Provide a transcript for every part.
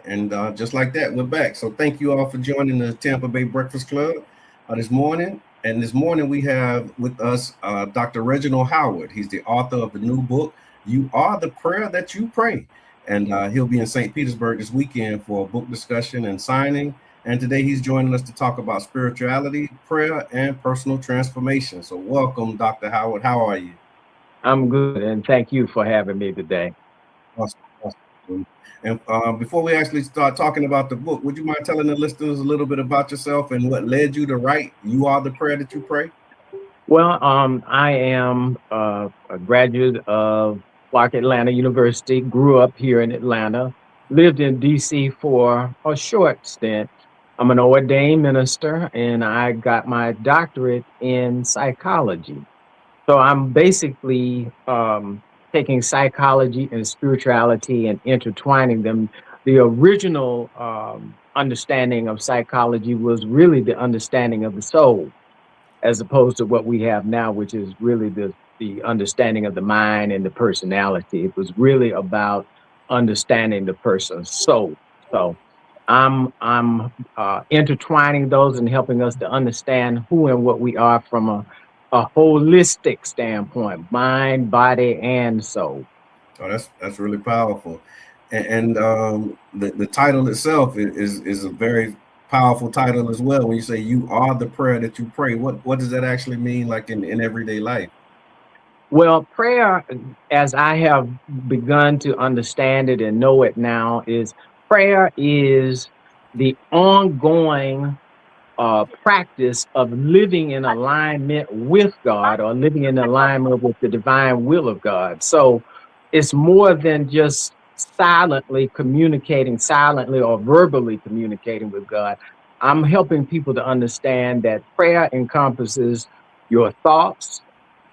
And just like that, we're back. So thank you all for joining the Tampa Bay Breakfast Club this morning. And this morning we have with us Dr. Reginald Howard. He's the author of the new book, You Are the Prayer That You Pray. And he'll be in St. Petersburg this weekend for a book discussion and signing. And today he's joining us to talk about spirituality, prayer, and personal transformation. So welcome, Dr. Howard. How are you? I'm good, and thank you for having me today. Awesome. And before we actually start talking about the book, would you mind telling the listeners a little bit about yourself and what led you to write You Are the Prayer That You Pray? Well, I am a graduate of Clark Atlanta University, grew up here in Atlanta, lived in D.C. for a short stint. I'm an ordained minister, and I got my doctorate in psychology. So I'm basically taking psychology and spirituality and intertwining them. The original understanding of psychology was really the understanding of the soul, as opposed to what we have now, which is really the understanding of the mind and the personality. It was really about understanding the person's soul. So I'm intertwining those and helping us to understand who and what we are from a holistic standpoint, mind, body, and soul. Oh, that's really powerful. And the title itself is a very powerful title as well. When you say you are the prayer that you pray, what does that actually mean, like in everyday life? Well, prayer, as I have begun to understand it and know it now, is prayer is the ongoing practice of living in alignment with God, or living in alignment with the divine will of God. So it's more than just silently communicating, silently or verbally communicating with God. I'm helping people to understand that prayer encompasses your thoughts,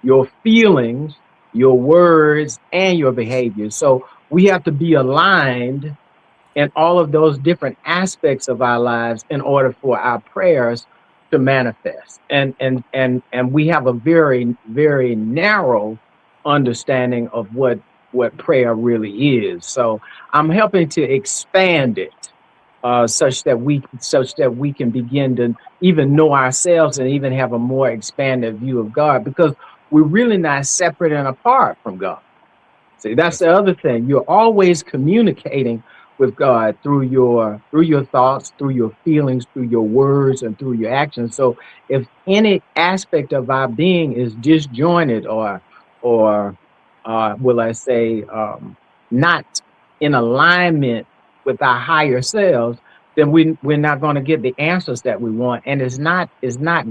your feelings, your words, and your behaviors. So we have to be aligned in all of those different aspects of our lives in order for our prayers to manifest. And we have a very, very narrow understanding of what prayer really is. So I'm helping to expand it such that we can begin to even know ourselves and even have a more expanded view of God, because we're really not separate and apart from God. See, that's the other thing. You're always communicating with God through your thoughts, through your feelings, through your words, and through your actions. So if any aspect of our being is disjointed or will I say not in alignment with our higher selves, then we're not going to get the answers that we want. And it's not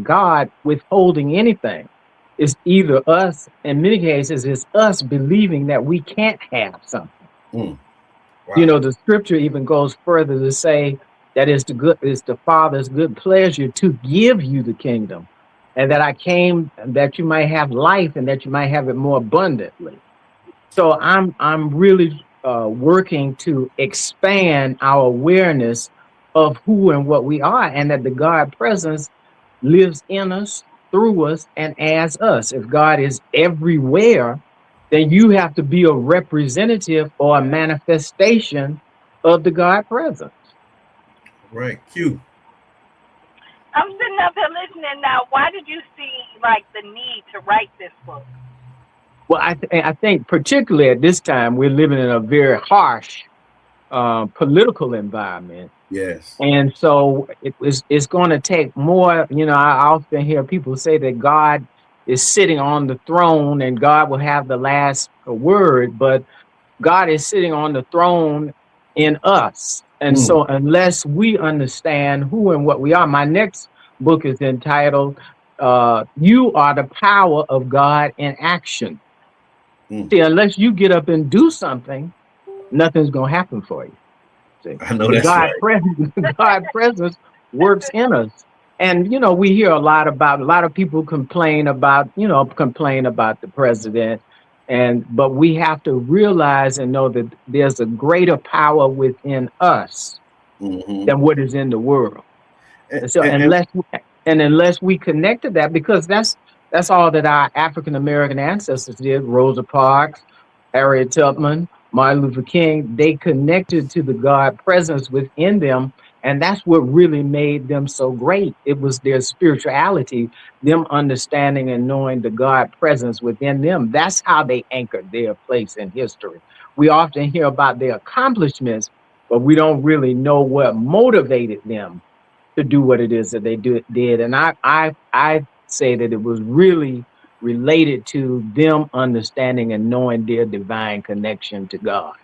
God withholding anything. It's either us, in many cases, it's us believing that we can't have something. Wow. You know, the scripture even goes further to say that it's the Father's good pleasure to give you the kingdom, and that I came that you might have life and that you might have it more abundantly. So I'm really working to expand our awareness of who and what we are, and that the God presence lives in us, through us, and as us. If God is everywhere, then you have to be a representative or a manifestation of the God presence. Right. Q. I'm sitting up here listening now. Why did you see like the need to write this book? Well, I think particularly at this time, we're living in a very harsh political environment. Yes. And so it's going to take more. You know, I often hear people say that God is sitting on the throne and God will have the last word, but God is sitting on the throne in us. And so unless we understand who and what we are, my next book is entitled, You Are the Power of God in Action. See, unless you get up and do something, nothing's going to happen for you. See? I know that's right. God presence works in us. And, you know, we hear a lot of people complain about the president. But we have to realize and know that there's a greater power within us than what is in the world. So unless we connect to that, because that's all that our African American ancestors did. Rosa Parks, Harriet Tubman, Martin Luther King, they connected to the God presence within them. And that's what really made them so great. It was their spirituality, them understanding and knowing the God presence within them. That's how they anchored their place in history. We often hear about their accomplishments, but we don't really know what motivated them to do what it is that they did. And I say that it was really related to them understanding and knowing their divine connection to God.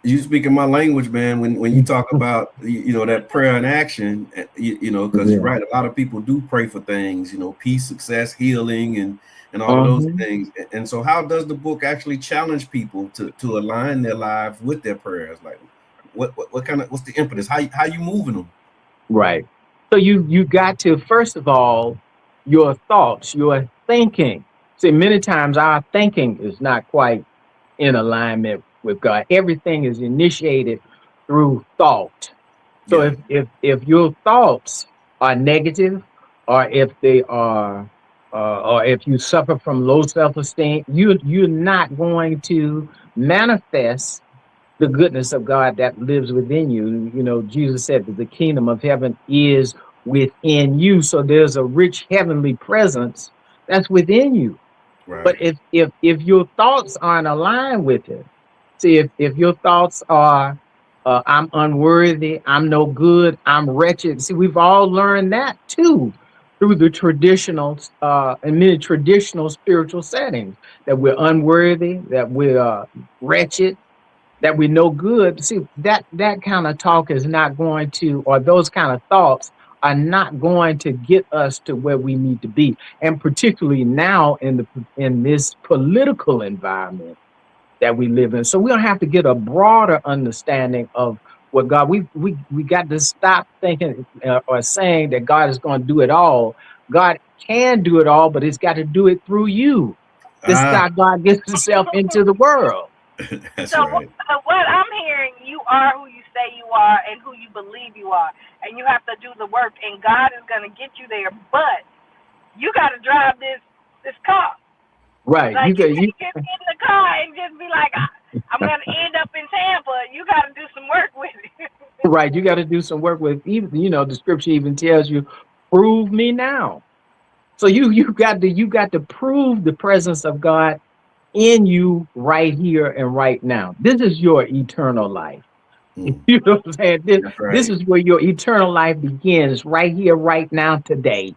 You speaking my language, man. When you talk about that prayer and action, because you're right. A lot of people do pray for things, peace, success, healing, and all of those things. And so, how does the book actually challenge people to align their lives with their prayers? Like, what's the impetus? How you moving them? Right. So you got to, first of all, your thoughts, your thinking. See, many times our thinking is not quite in alignment with God. Everything is initiated through thought. So if your thoughts are negative, or if they are, or if you suffer from low self-esteem, you're not going to manifest the goodness of God that lives within you. Jesus said that the kingdom of heaven is within you. So there's a rich heavenly presence that's within you. Right. But if your thoughts aren't aligned with it, see, if your thoughts are, I'm unworthy, I'm no good, I'm wretched. See, we've all learned that too through the traditional and many traditional spiritual settings, that we're unworthy, that we're wretched, that we're no good. See, that kind of talk is not going to, or those kind of thoughts are not going to get us to where we need to be. And particularly now in this political environment that we live in. So we don't have to get a broader understanding of what God, we got to stop thinking or saying that God is going to do it all. God can do it all, but he's got to do it through you. This is how God gets himself into the world. That's so right. What I'm hearing, you are who you say you are and who you believe you are, and you have to do the work, and God is going to get you there. But you got to drive this car. Right. Like, you can't just get in the car and just be like, I'm going to end up in Tampa. You got to do some work with it. Right. You got to do some work with, even, the scripture even tells you, prove me now. So you got to prove the presence of God in you right here and right now. This is your eternal life. You know what I'm saying? This is where your eternal life begins, right here, right now, today.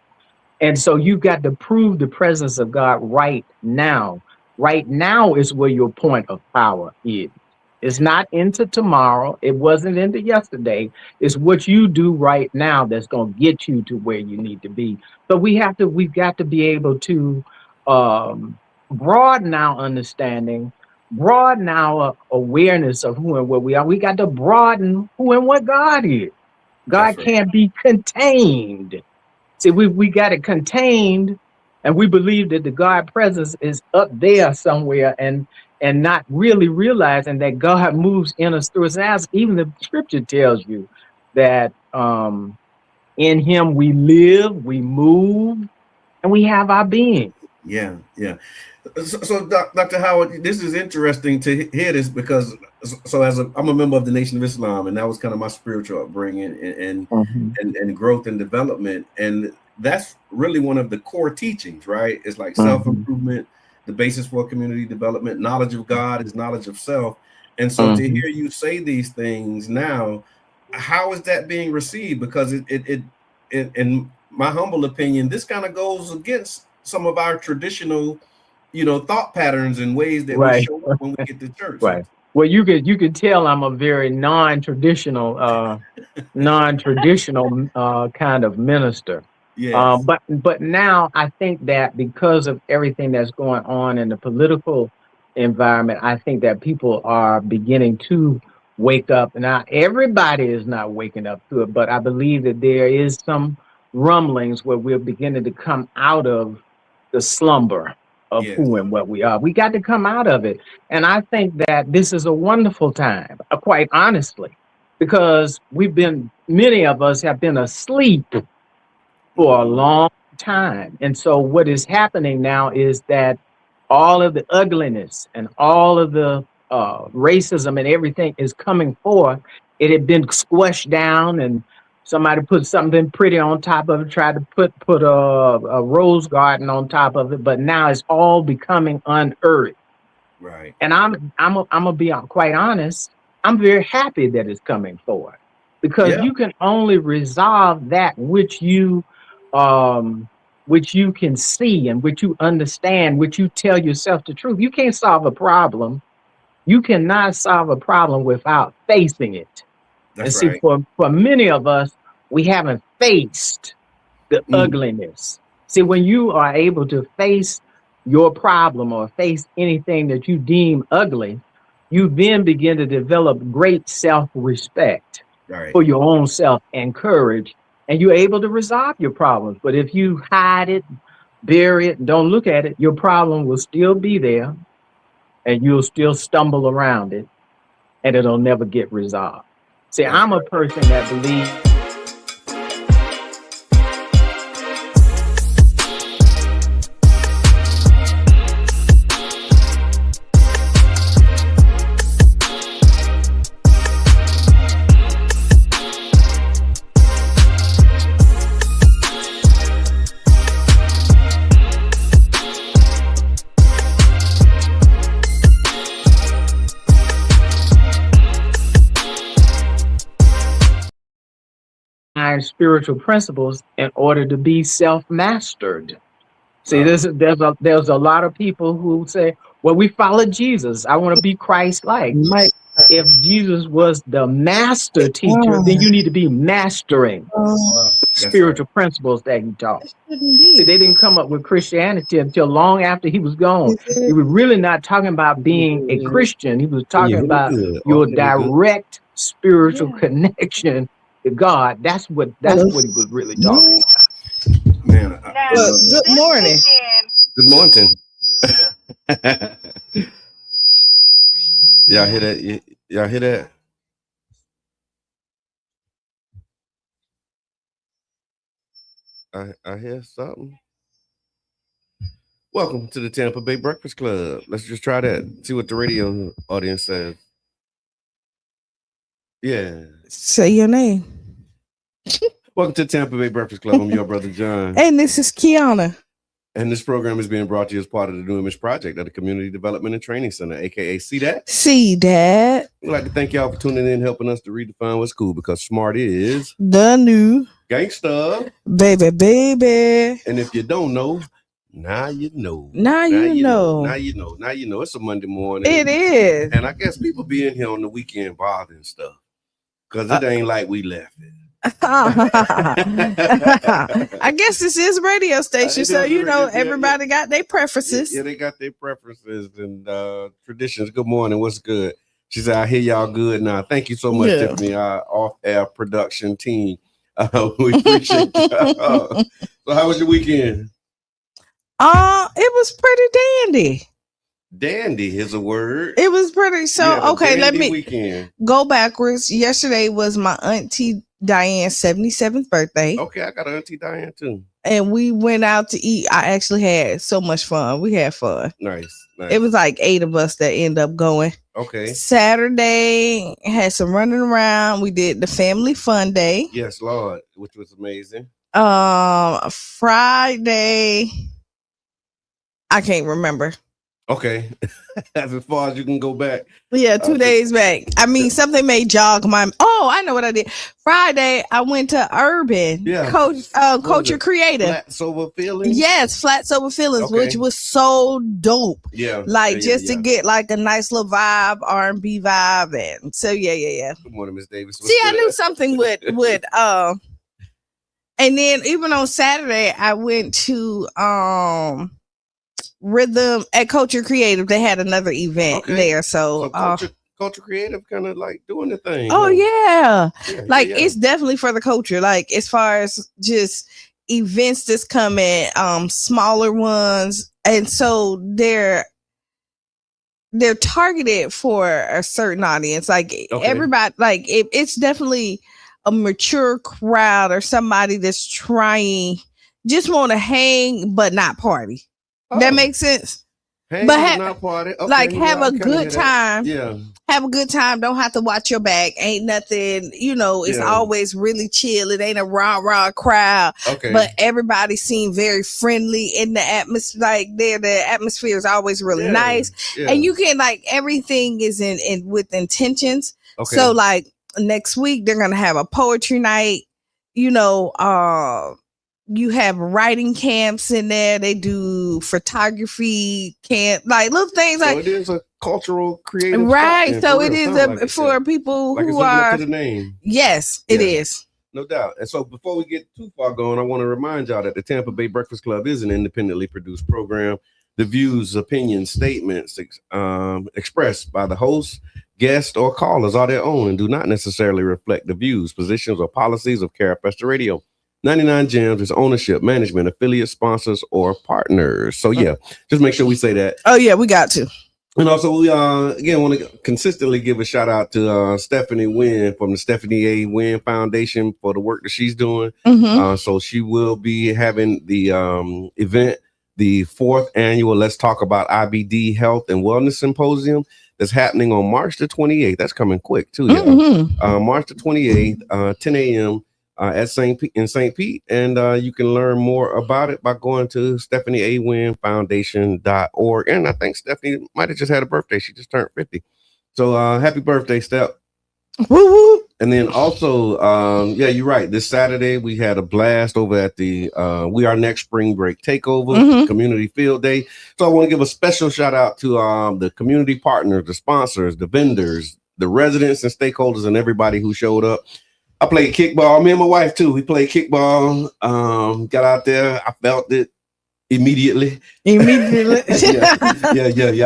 And so you've got to prove the presence of God right now. Right now is where your point of power is. It's not into tomorrow. It wasn't into yesterday. It's what you do right now that's going to get you to where you need to be. So we've got to be able to broaden our understanding, broaden our awareness of who and what we are. We got to broaden who and what God is. God can't be contained. See, we got it contained, and we believe that the God presence is up there somewhere, and not really realizing that God moves in us, through us. As even the scripture tells you that in him we live, we move, and we have our being. Yeah. So Dr. Howard, this is interesting to hear this, because I'm a member of the Nation of Islam, and that was kind of my spiritual upbringing and growth and development. And that's really one of the core teachings, right? It's like self-improvement, the basis for community development, knowledge of God is knowledge of self. And so to hear you say these things now, how is that being received? Because it in my humble opinion, this kind of goes against some of our traditional, thought patterns and ways that we show up when we get to church. Right. Well, you could tell I'm a very non-traditional kind of minister. Yes. But now I think that because of everything that's going on in the political environment, I think that people are beginning to wake up. Now, everybody is not waking up to it, but I believe that there is some rumblings where we're beginning to come out of the slumber of who and what we are. We got to come out of it. And I think that this is a wonderful time, quite honestly, because many of us have been asleep for a long time. And so what is happening now is that all of the ugliness and all of the racism and everything is coming forth, it had been squashed down, and somebody put something pretty on top of it, tried to put a rose garden on top of it, but now it's all becoming unearthed. Right. And I'm gonna be quite honest. I'm very happy that it's coming forward, because you can only resolve that which you can see and which you understand, which you tell yourself the truth. You can't solve a problem. You cannot solve a problem without facing it. That's and right. see, for many of us, we haven't faced the ugliness. See, when you are able to face your problem or face anything that you deem ugly, you then begin to develop great self-respect for your own self and courage, and you're able to resolve your problems. But if you hide it, bury it, and don't look at it, your problem will still be there, and you'll still stumble around it, and it'll never get resolved. See, I'm a person that believes spiritual principles in order to be self-mastered. See, there's a lot of people who say, well, we follow Jesus. I want to be Christ-like. If Jesus was the master teacher, then you need to be mastering spiritual principles that he taught. See, they didn't come up with Christianity until long after he was gone. He was really not talking about being a Christian. He was talking about your direct spiritual connection to God. That's what he was really talking about. Man, good morning. Good morning. Y'all hear that? Y'all hear that? I hear something. Welcome to the Tampa Bay Breakfast Club. Let's just try that. See what the radio audience says. Yeah. Say your name. Welcome to the Tampa Bay Breakfast Club. I'm your brother John. And this is Qiana. And this program is being brought to you as part of the New Image Project at the Community Development and Training Center, aka See That? See That. We'd like to thank y'all for tuning in, helping us to redefine what's cool, because smart is the new gangsta. Baby. And if you don't know, now you know. Now you know. It's a Monday morning. It is. And I guess people be in here on the weekend bothering stuff, because it ain't like we left it. I guess this is a radio station, so everybody got their preferences. Yeah, they got their preferences and traditions. Good morning. What's good? She said, I hear y'all good now. Thank you so much, Tiffany, our off-air production team. We appreciate y'all. So how was your weekend? It was pretty dandy. Dandy is a word. It was pretty. So, okay, let me weekend. Go backwards. Yesterday was my auntie Diane's 77th birthday. Okay, I got an auntie Diane too. And we went out to eat. I actually had so much fun. We had fun. Nice. It was like 8 of us that ended up going. Okay. Saturday, had some running around. We did the family fun day. Yes, Lord, which was amazing. Friday, I can't remember. Okay. As far as you can go back. Yeah, 2 days back. I mean, something may jog my... Oh, I know what I did. Friday, I went to Urban. Yeah. Culture Creative. Flat Sober Feelings? Yes, Flat Sober Feelings, which was so dope. Yeah. To get like a nice little vibe, R&B vibe. And so, yeah. Good morning, Miss Davis. See, I knew something would and then even on Saturday, I went to Rhythm at Culture Creative. They had another event there. So Culture Creative kind of like doing the thing. Oh, yeah. It's definitely for the culture. Like, as far as just events that's coming, smaller ones. And so they're targeted for a certain audience. Like, everybody, like, it's definitely a mature crowd or somebody that's trying, just want to hang, but not party. That makes sense. not party. Okay, like have a good time. Yeah. Have a good time. Don't have to watch your back. Ain't nothing, it's always really chill. It ain't a rah crowd. Okay. But everybody seemed very friendly in the atmosphere. Like the atmosphere is always really nice. Yeah. And you can everything is in with intentions. Okay. So like next week they're gonna have a poetry night, you have writing camps in there. They do photography camp, little things so it is a cultural creative, right? So it is for people who are. To the name. Yes, it is. No doubt. And so before we get too far going, I want to remind y'all that the Tampa Bay Breakfast Club is an independently produced program. The views, opinions, statements expressed by the host, guests, or callers are their own and do not necessarily reflect the views, positions, or policies of Breaqkfast Radio. 99 Gems is ownership, management, affiliate, sponsors, or partners. So just make sure we say that. Oh yeah, we got to. And also we again want to consistently give a shout out to Stephanie Wynn from the Stephanie A. Wynn Foundation for the work that she's doing. Mm-hmm. So she will be having the event, the 4th annual Let's Talk About IBD Health and Wellness Symposium that's happening on March the 28th. That's coming quick too, y'all. Mm-hmm. March the 28th, 10 a.m. At St. Pete, and you can learn more about it by going to StephanieAWynFoundation.org. And I think Stephanie might have just had a birthday. She just turned 50. So happy birthday, Steph. Woo-woo. And then also, you're right. This Saturday, we had a blast over at the We Are Next Spring Break Takeover, Community Field Day. So I want to give a special shout out to the community partners, the sponsors, the vendors, the residents and stakeholders, and everybody who showed up. I played kickball. Me and my wife too. We played kickball. Got out there. I felt it immediately. Yeah. I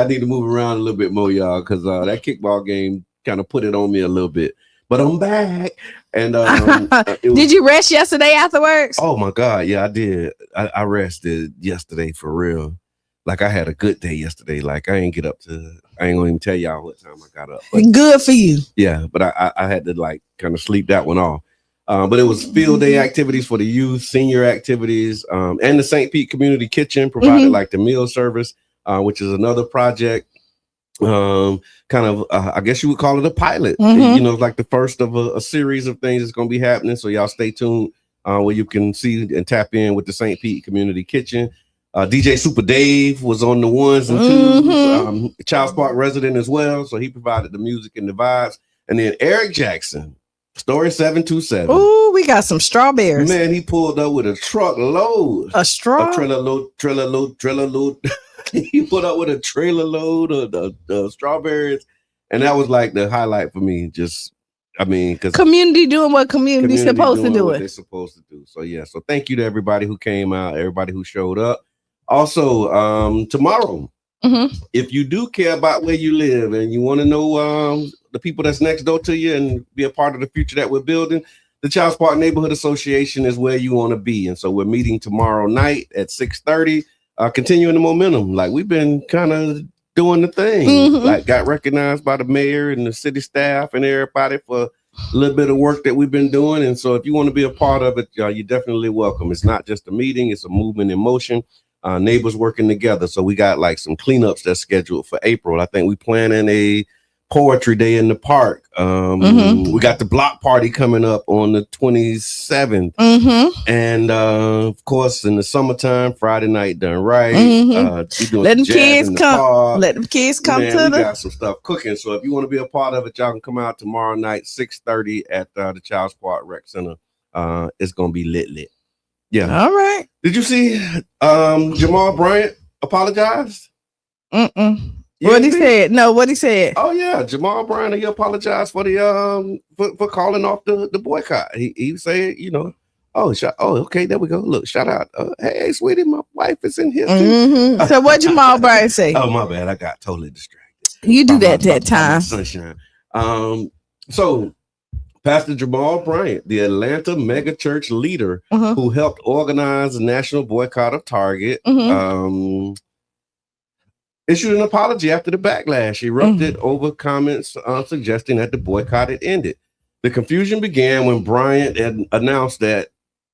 need to move around a little bit more, y'all, because that kickball game kind of put it on me a little bit. But I'm back. And did you rest yesterday afterwards? Oh my God, yeah, I did. I rested yesterday for real. Like I had a good day yesterday. Like I ain't gonna even tell y'all what time I got up. But, good for you. Yeah, but I had to kind of sleep that one off. But it was field day activities for the youth, senior activities, and the St. Pete Community Kitchen provided the meal service, which is another project. I guess you would call it a pilot. Like the first of a series of things that's going to be happening. So y'all stay tuned where you can see and tap in with the St. Pete Community Kitchen. DJ Super Dave was on the ones and twos, Child Spark resident as well. So he provided the music and the vibes. And then Eric Jackson, Story 727. Ooh, we got some strawberries. Man, he pulled up with a truckload. A trailer load. He pulled up with a trailer load of the strawberries. And that was like the highlight for me. Because community doing what community's supposed to do. They're supposed to do. So so thank you to everybody who came out, everybody who showed up. Also, tomorrow, if you do care about where you live and you want to know the people that's next door to you and be a part of the future that we're building, the Child Spark Neighborhood Association is where you want to be. And so we're meeting tomorrow night at 6:30, continuing the momentum. Like we've been kind of doing the thing, like got recognized by the mayor and the city staff and everybody for a little bit of work that we've been doing. And so if you want to be a part of it, you're definitely welcome. It's not just a meeting, it's a movement in motion. Neighbors working together. So we got some cleanups that's scheduled for April. I think we planning a poetry day in the park. We got the block party coming up on the 27th. And of course, in the summertime, Friday night done right. Let them kids come. Let them kids come to we got some stuff cooking. So if you want to be a part of it, y'all can come out tomorrow night, 6:30 at the Child Spark Rec Center. It's gonna be lit. Yeah. All right. Did you see Jamal Bryant apologized? What he said? No, what he said? Oh yeah, Jamal Bryant, he apologized for the for calling off the boycott. He said, okay, there we go. Look, shout out. Hey, sweetie, my wife is in here too. So what Jamal Bryant say? Oh my bad, I got totally distracted. You do that time. Sunshine. So Pastor Jamal Bryant, the Atlanta mega church leader who helped organize the national boycott of Target, issued an apology after the backlash erupted over comments suggesting that the boycott had ended. The confusion began when Bryant had announced that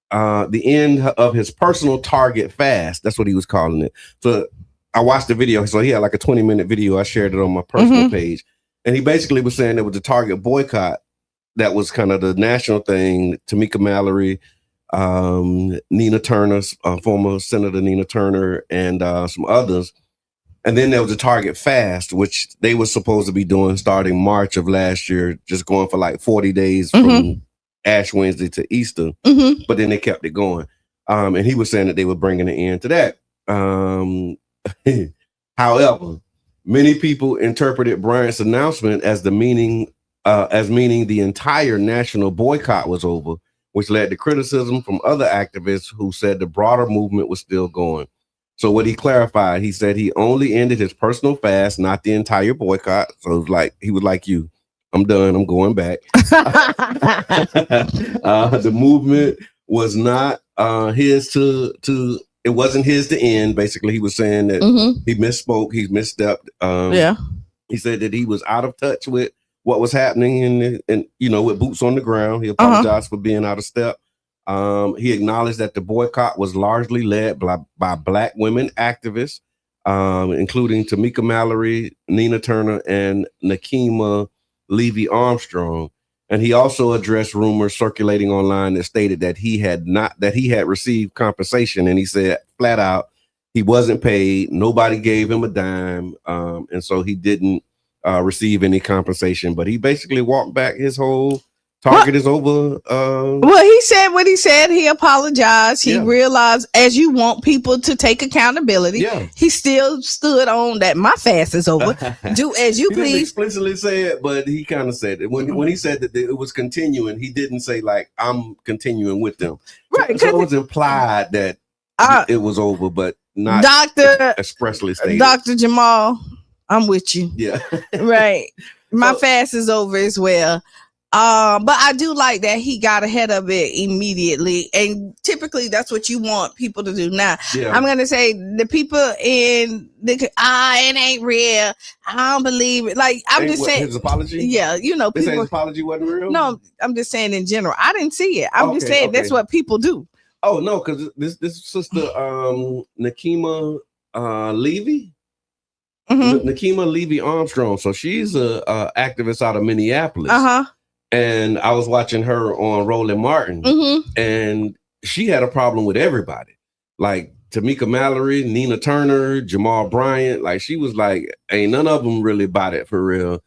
the end of his personal Target fast, that's what he was calling it. So I watched the video. So he had like a 20-minute video. I shared it on my personal page. And he basically was saying there was a Target boycott that was kind of the national thing. Tamika Mallory, Nina Turner, former Senator Nina Turner, and some others. And then there was a Target fast, which they were supposed to be doing starting March of last year, just going for like 40 days from Ash Wednesday to Easter. But then they kept it going. And he was saying that they were bringing an end to that. However, many people interpreted Bryant's announcement as meaning the entire national boycott was over, which led to criticism from other activists who said the broader movement was still going. So what he clarified, he said he only ended his personal fast, not the entire boycott. So it was like he was like you, I'm done, I'm going back. The movement was not his to it wasn't his to end. Basically, he was saying that he misspoke, he misstepped. He said that he was out of touch with what was happening and with boots on the ground. He apologized for being out of step. He acknowledged that the boycott was largely led by Black women activists, including Tamika Mallory, Nina Turner, and Nakima Levy Armstrong. And he also addressed rumors circulating online that stated that he had received compensation. And he said flat out, he wasn't paid. Nobody gave him a dime. And so he didn't receive any compensation, but he basically walked back his whole Target is over. Well, he said what he said. He apologized. He realized, as you want people to take accountability, he still stood on that. My fast is over. Do as you please. Didn't explicitly say it, but he kind of said it. When he said that it was continuing, he didn't say like I'm continuing with them. Right. So it was implied that it was over, but not expressly stated. Dr. Jamal, I'm with you. Yeah. Right. My fast is over as well. But I do like that he got ahead of it immediately, and typically that's what you want people to do. Now, I'm gonna say the people in the it ain't real. I don't believe it. Like I'm just saying his apology. Yeah, people. They say his apology wasn't real. No, I'm just saying in general. I didn't see it. I'm just saying that's what people do. Oh no, because this sister Nakima Levy. Nakima Levy Armstrong. So she's a activist out of Minneapolis. And I was watching her on Roland Martin, and she had a problem with everybody. Like Tamika Mallory, Nina Turner, Jamal Bryant. Like she was like, ain't none of them really bought it for real.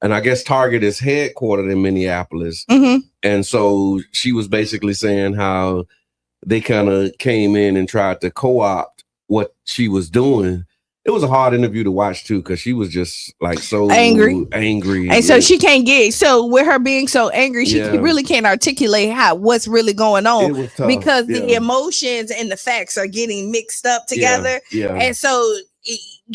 And I guess Target is headquartered in Minneapolis. And so she was basically saying how they kind of came in and tried to co-opt what she was doing. It was a hard interview to watch too, because she was just like so angry, and so she can't get. So with her being so angry, she really can't articulate what's really going on. It was tough, because the emotions and the facts are getting mixed up together. And so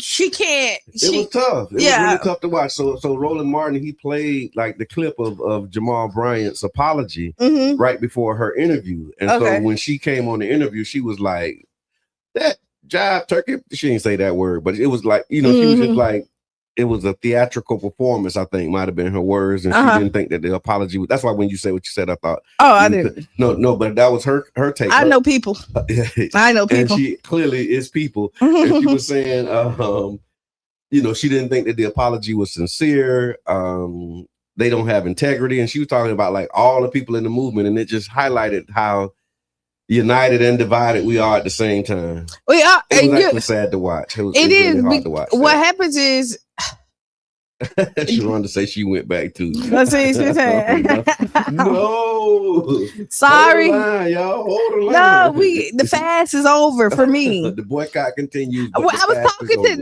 she can't. It was tough. It was really tough to watch. So Roland Martin, he played like the clip of Jamal Bryant's apology right before her interview, and so when she came on the interview, she was like that. Jive turkey. She didn't say that word, but it was like, she was just like, it was a theatrical performance, I think might have been her words. And she didn't think that the apology was, that's why when you said what you said, I thought, I didn't. No, but that was her take. I know people. I know people. And she clearly is people. And she was saying, she didn't think that the apology was sincere. They don't have integrity. And she was talking about like all the people in the movement. And it just highlighted how united and divided we are at the same time. We are. It was actually sad to watch. It is really hard to watch. What happens is she wanted to say she went back too. Let's see. No. Sorry. Hold the line, y'all. Hold the line. No, the fast is over for me. The boycott continues. I was talking to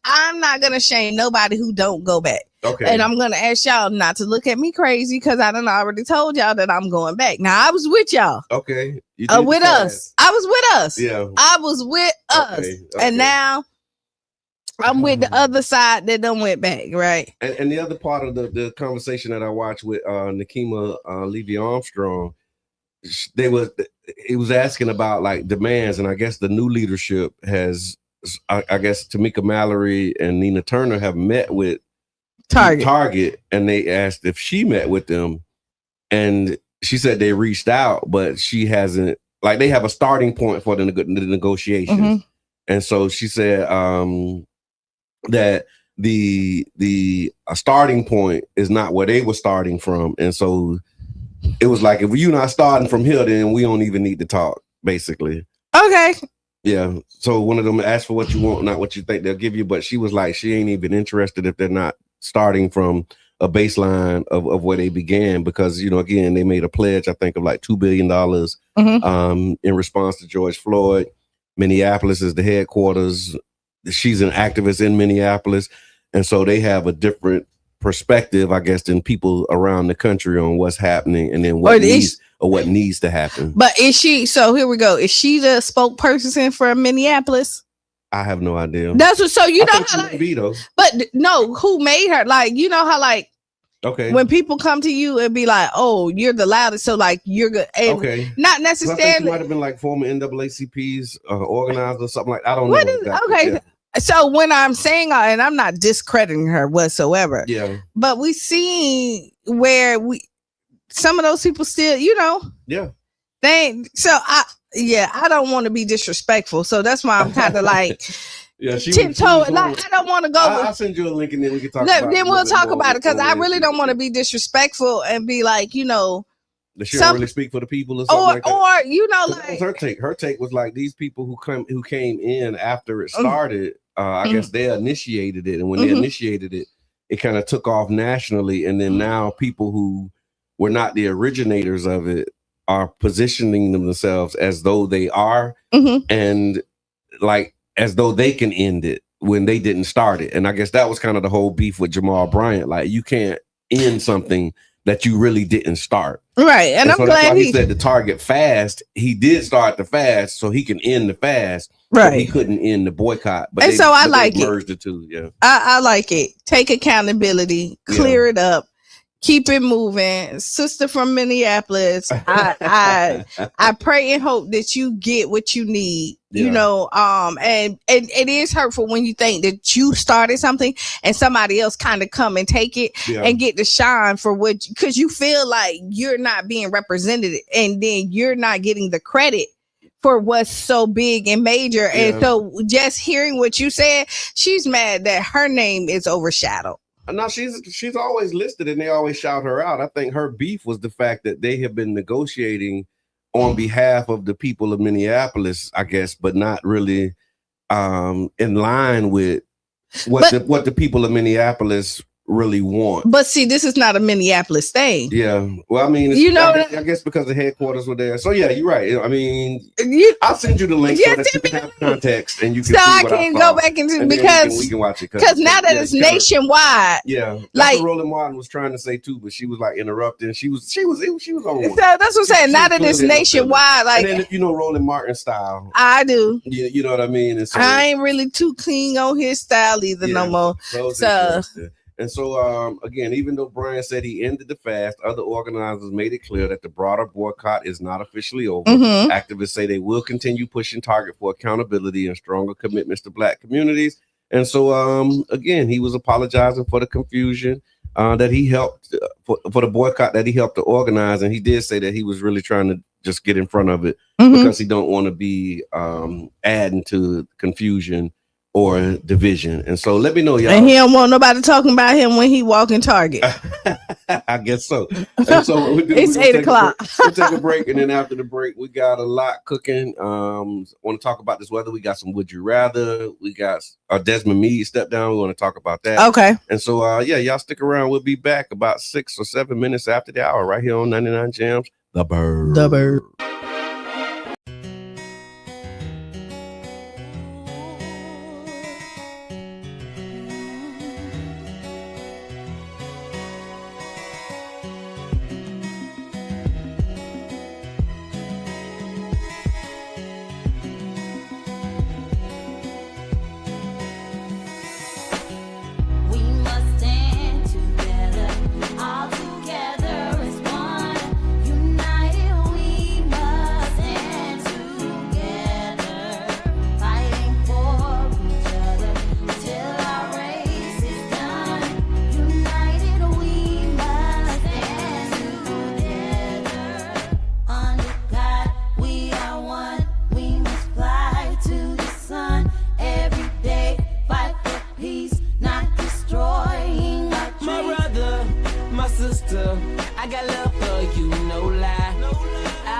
I'm not gonna shame nobody who don't go back. Okay. And I'm gonna ask y'all not to look at me crazy because I done already told y'all that I'm going back. Now I was with y'all. Okay. With us. I was with us. Yeah. I was with us. Okay. And now I'm with the other side that done went back, right? And the other part of the conversation that I watched with Nakima Levy Armstrong, it was asking about like demands, and I guess the new leadership has, I guess Tamika Mallory and Nina Turner have met with Target, and they asked if she met with them, and she said they reached out, but she hasn't. Like they have a starting point for the negotiations. And so she said that the starting point is not where they were starting from. And so it was like, if you're not starting from here, then we don't even need to talk, basically. Okay. Yeah. So one of them asked for what you want, not what you think they'll give you. But she was like, she ain't even interested if they're not starting from a baseline of where they began, because, you know, again, they made a pledge, I think, of like $2 billion in response to George Floyd. Minneapolis is the headquarters. She's an activist in Minneapolis. And so they have a different perspective, I guess, than people around the country on what's happening and then what needs to happen. But is she, so here we go. Is she the spokesperson for Minneapolis? I have no idea. That's what, so you know how, like, be, though. But no, who made her? Like, you know how, like, okay, when people come to you and be like, oh, you're the loudest, so like you're good. Okay, not necessarily. I think she might have been like former NAACP's organizer or something like, I don't know. Exactly. Okay. Yeah. So when I'm saying, and I'm not discrediting her whatsoever. Yeah. But we see where some of those people still, you know. Yeah. I don't want to be disrespectful. So that's why I'm kind of like, yeah, tiptoe. Like, I don't want to go. I'll send you a link and then we can talk about it. Then we'll talk about it, because I really don't want to be disrespectful and be like, you know, that she don't really speak for the people or something like that. Or you know, like, that was her take. Her take was like, these people who came in after it started, I guess they initiated it, and when they initiated it, it kind of took off nationally, and then now people who were not the originators of it are positioning themselves as though they are, and like as though they can end it when they didn't start it. And I guess that was kind of the whole beef with Jamal Bryant. Like, you can't end something that you really didn't start. Right. And I'm so glad he said the target fast. He did start the fast so he can end the fast. Right. He couldn't end the boycott. But and I like it. Merged the two. Yeah. I like it. Take accountability, clear it up, keep it moving. Sister from Minneapolis, I pray and hope that you get what you need. You know, and it is hurtful when you think that you started something and somebody else kind of come and take it and get the shine for what, because you feel like you're not being represented, and then you're not getting the credit for what's so big and major. And so just hearing what you said, she's mad that her name is overshadowed. No, she's always listed and they always shout her out. I think her beef was the fact that they have been negotiating on behalf of the people of Minneapolis, I guess, but not really in line with what the people of Minneapolis really want. But see, this is not a Minneapolis thing. Yeah. Well, I mean, you know, I guess because the headquarters were there. So yeah, you're right. I mean, I'll send you the link so that you can have context and you can. So I can go back into, because we can watch it. Because now that it's nationwide. Yeah. That's like what Roland Martin was trying to say too, but she was like interrupting. She was on one. So that's what I'm saying. Now that it's nationwide, like, and then if you know Roland Martin style, I do. Yeah, you know what I mean. And so, I ain't really too keen on his style either no more. So. And so, again, even though Bryant said he ended the fast, other organizers made it clear that the broader boycott is not officially over. Activists say they will continue pushing Target for accountability and stronger commitments to Black communities. And so, again, he was apologizing for the confusion that he helped for the boycott that he helped to organize. And he did say that he was really trying to just get in front of it because he don't want to be adding to confusion or division. And so let me know, y'all. And he don't want nobody talking about him when he walk in Target. I guess so. And so it's 8 o'clock. We'll take a break, and then after the break, we got a lot cooking. Want to talk about this weather. We got some Would You Rather. We got Desmond Meade step down. We want to talk about that. Okay. And so y'all stick around. We'll be back about 6 or 7 minutes after the hour right here on 99 Jams. The Bird. The Bird.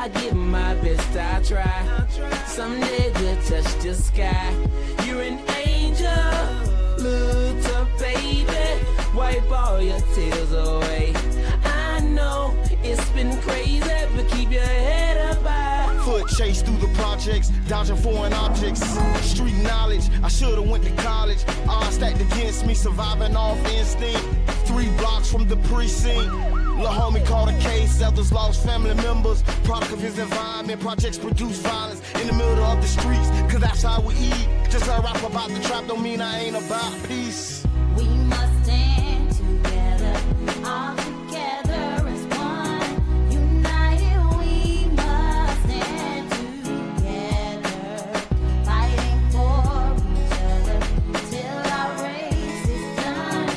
I give my best, I try. Someday we'll touch the sky. You're an angel, little baby. Wipe all your tears away. I know it's been crazy, but keep your head up high. Foot chase through the projects, dodging foreign objects. Street knowledge, I should've went to college. Odds stacked against me, surviving off instinct. 3 blocks from the precinct. Lil' homie caught a case, others lost family members. Product of his environment, projects produce violence in the middle of the streets, cause that's how we eat. Just I rap about the trap don't mean I ain't about peace. We must stand together, all together as one. United we must stand together, fighting for each other till our race is done.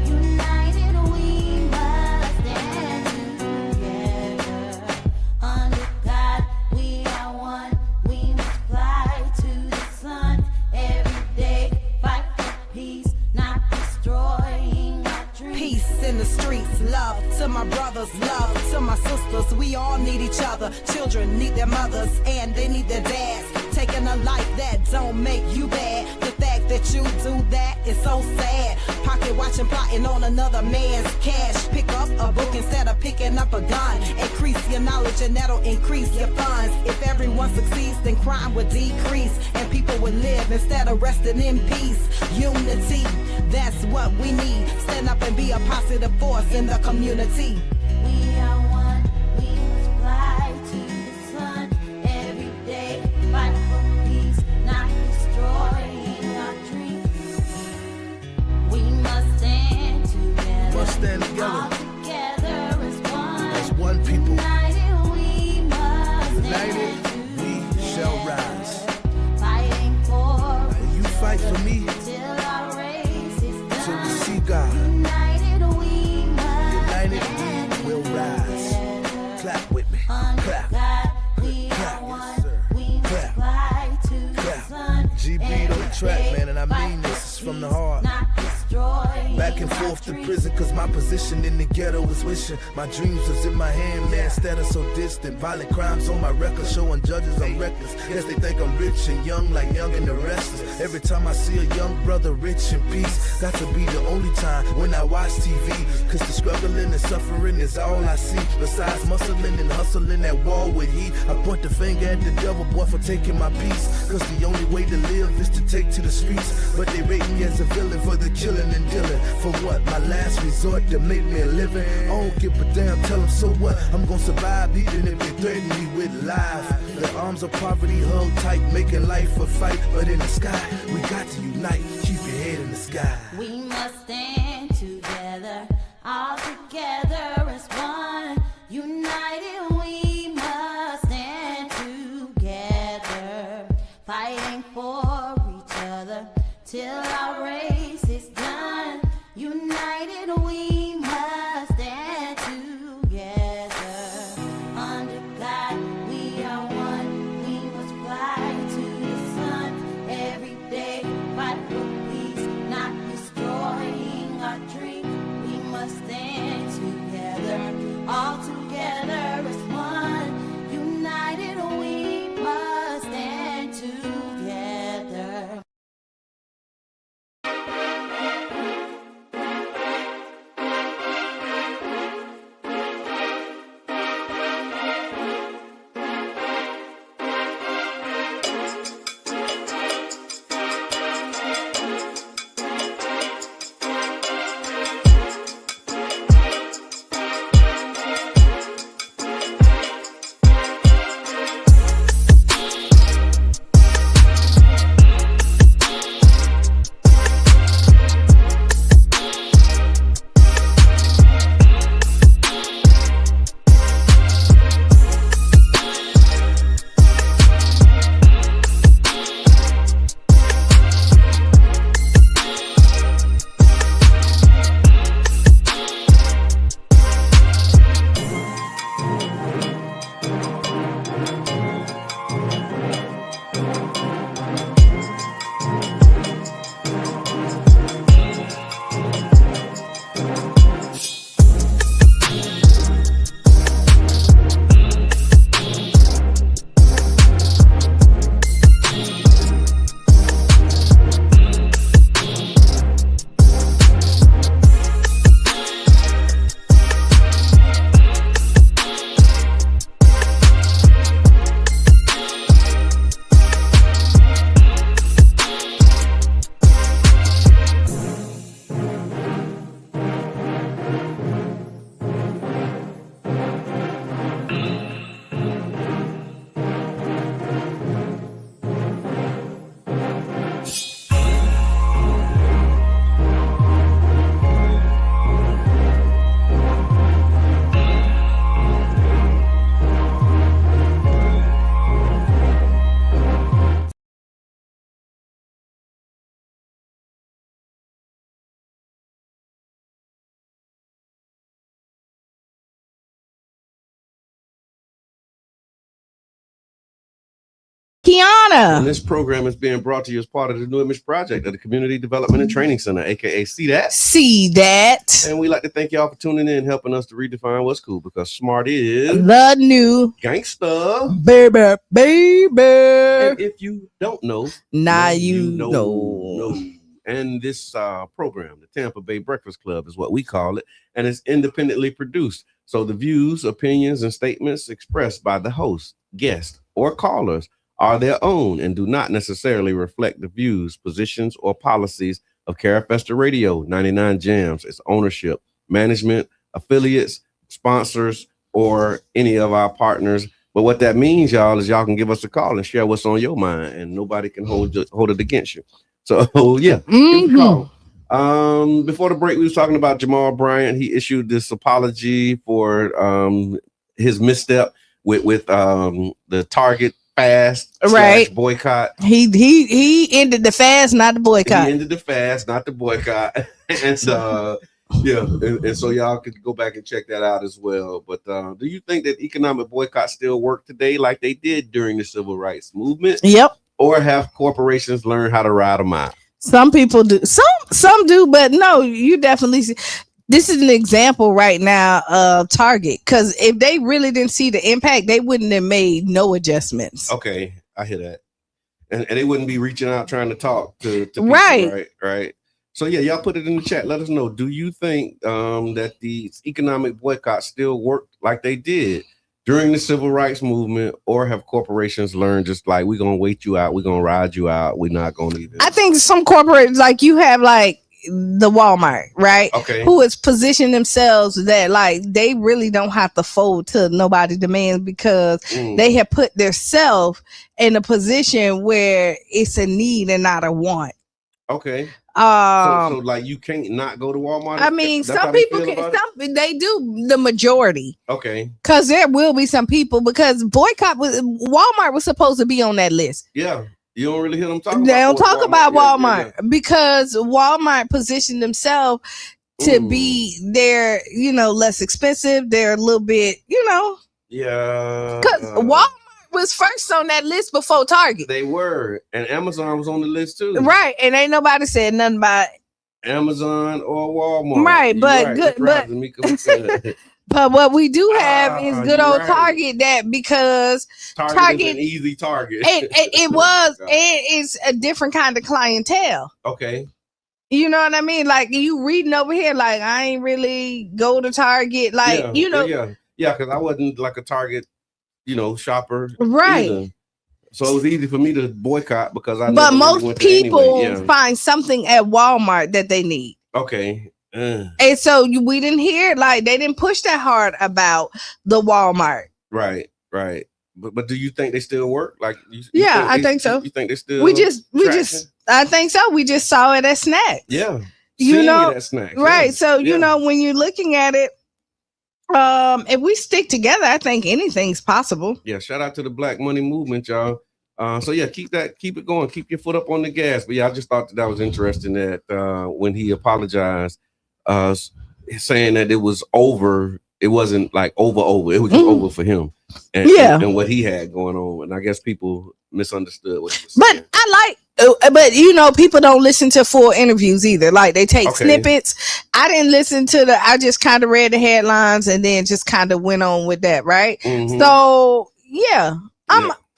United we must stand together. Under God we are one. We must fly to the sun every day, fight for peace, not destroying our dreams. Peace in the streets, love to my brothers, love to my sisters. We all need each other. Children need their mothers and they need their dads. Taking a life that don't make you bad. The fact that you do that is so sad. Pocket watching, plotting on another man's cash. Pick up a book instead of picking up a gun. Increase your knowledge and that'll increase your funds. If everyone succeeds, then crime would decrease and people would live instead of resting in peace. Unity, that's what we need. Stand up and be a positive force in the community. We are one, we must fly to the sun every day, fight for peace, not destroying our dreams. We must stand together, Must stand together. all together as one. As one people. United we must United, stand we shall together, rise. fighting for You fight for me till our race is done. till we see God. United we must United, stand we will rise. together. Clap with me. Under Clap. God, we Clap. are Yes, one. sir. We must Clap. fly to the Clap. sun. GB on the Every track, day, man, and I mean fight this for is from the peace, heart. not destroying Back and our forth to dreams. prison, cause my position in the ghetto is wishing. My dreams was in my hand, man, instead of so distant. Violent crimes on my record, showing judges I'm reckless. Guess they think I'm rich and young, like Young and the Restless. Every time I see a young brother rich in peace, got to be the only time when I watch TV. Cause the struggling and suffering is all I see. Besides muscling and hustling that wall with heat, I point the finger at the devil, boy, for taking my peace. Cause the only way to live is to take to the streets. But they rate me as a villain for the killing and dealing. For what? My last resort to make me a living. I don't give a damn, tell them so what? I'm gonna survive even if they threaten me with life. The arms of poverty held tight, making life a fight. But in the sky, we got to unite. Keep your head in the sky. We must stand together, all together as one. United we must stand together, fighting for each other till our race is done. United we must stand together. Under God we are one. We must fly to the sun every day, fight for peace, not destroy Qiana. And this program is being brought to you as part of the New Image Project of the Community Development and Training Center, aka See That. See That. And we like to thank y'all for tuning in and helping us to redefine what's cool, because smart is the new gangster. Baby. And if you don't know, now you know. And this program, the Tampa Bay Breakfast Club, is what we call it, and it's independently produced. So the views, opinions, and statements expressed by the host, guests, or callers are their own and do not necessarily reflect the views, positions, or policies of Carafesta Radio, 99 Jams, its ownership, management, affiliates, sponsors, or any of our partners. But what that means, y'all, is y'all can give us a call and share what's on your mind, and nobody can hold it against you. So yeah, give us a call. Before the break, we was talking about Jamal Bryant. He issued this apology for his misstep with the Target fast / boycott. He ended the fast, not the boycott. He ended the fast, not the boycott. And so and so y'all could go back and check that out as well. But do you think that economic boycotts still work today like they did during the civil rights movement? Yep. Or have corporations learned how to ride them out? Some people do. Some do, but no, you definitely see. This is an example right now of Target, because if they really didn't see the impact, they wouldn't have made no adjustments. Okay, I hear that. And they wouldn't be reaching out trying to talk to people, right? So yeah, y'all put it in the chat. Let us know. Do you think that the economic boycott still worked like they did during the civil rights movement, or have corporations learned just like, we're going to wait you out, we're going to ride you out, we're not going to even? I think some corporates, like you have like the Walmart, right? Okay. Who has positioned themselves that like they really don't have to fold to nobody's demands, because they have put themselves in a position where it's a need and not a want. Okay. So like you can't not go to Walmart. I mean, some people can. They do, the majority. Okay. Because there will be some people, because Walmart was supposed to be on that list. Yeah. You don't really hear them talk. They don't talk about Walmart because Walmart positioned themselves to be there, less expensive. They're a little bit, Yeah. Because Walmart was first on that list before Target. They were. And Amazon was on the list too. Right. And ain't nobody said nothing about Amazon or Walmart. Right. But good. But what we do have is good old Target, that because Target is an easy target. It was. It's a different kind of clientele. Okay. You know what I mean? Like you reading over here, like I ain't really go to Target. Like, Yeah, because I wasn't like a Target, shopper. Right. Either. So it was easy for me to boycott because I. But most people find something at Walmart that they need. Okay. And so we didn't hear, like they didn't push that hard about the Walmart. Right. But do you think they still work? Like, I think so. You think they still? I think so. We just saw it at Snacks. Yeah. At Snacks. Right. Yeah. So when you're looking at it, if we stick together, I think anything's possible. Yeah. Shout out to the Black Money Movement, y'all. So yeah, keep it going. Keep your foot up on the gas. But yeah, I just thought that was interesting that when he apologized, saying that it was over, it wasn't like over. It was just over for him, and what he had going on. And I guess people misunderstood what he was saying. But people don't listen to full interviews either. Like they take snippets. I didn't listen to I just kind of read the headlines and then just kind of went on with that, right? Mm-hmm. So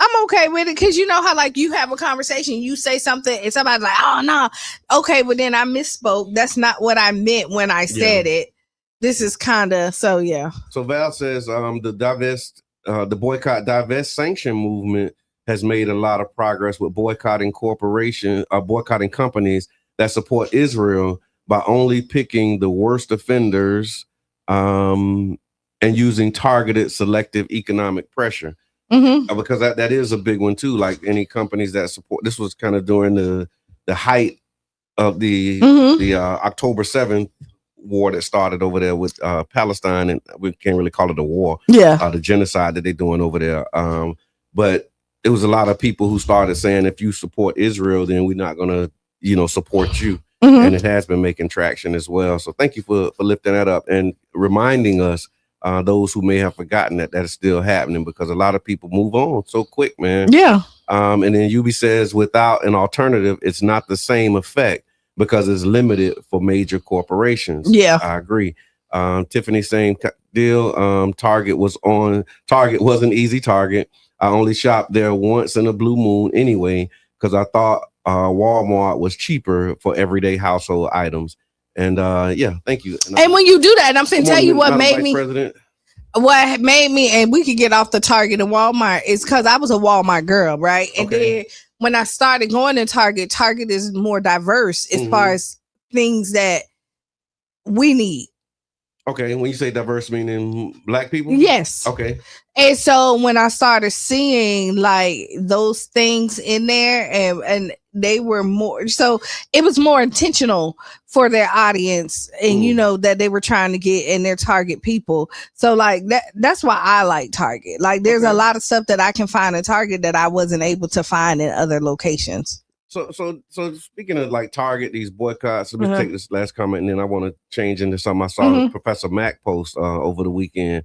I'm okay with it, because you know how like you have a conversation, you say something and somebody's like, oh no, okay, well then I misspoke. That's not what I meant when I said it. This is kind of so. So Val says the boycott, divest, sanction movement has made a lot of progress with boycotting boycotting companies that support Israel by only picking the worst offenders and using targeted selective economic pressure. Mm-hmm. Because that is a big one too. Like any companies that support, this was kind of during the height of the October 7th war that started over there with Palestine, and we can't really call it a war. The genocide that they're doing over there. But it was a lot of people who started saying, if you support Israel, then we're not gonna, support you. Mm-hmm. And it has been making traction as well. So thank you for lifting that up and reminding us. Those who may have forgotten that is still happening, because a lot of people move on so quick, man. Yeah. And then UB says without an alternative, it's not the same effect because it's limited for major corporations. Yeah, I agree. Tiffany, same deal. Target was an easy target. I only shopped there once in a blue moon anyway, because I thought Walmart was cheaper for everyday household items. And yeah, thank you. And when you do that, I'm saying, tell you what made me. President. What made me, and we could get off the Target and Walmart, is because I was a Walmart girl, right? And then when I started going to Target is more diverse as far as things that we need. Okay, when you say diverse, meaning Black people? Yes. Okay. And so when I started seeing like those things in there, and they were more, so it was more intentional for their audience, and you know that they were trying to get in their target people. So like that's why I like Target. Like there's a lot of stuff that I can find at Target that I wasn't able to find in other locations. So speaking of like Target, these boycotts, let me take this last comment, and then I want to change into something I saw Professor Mack post over the weekend.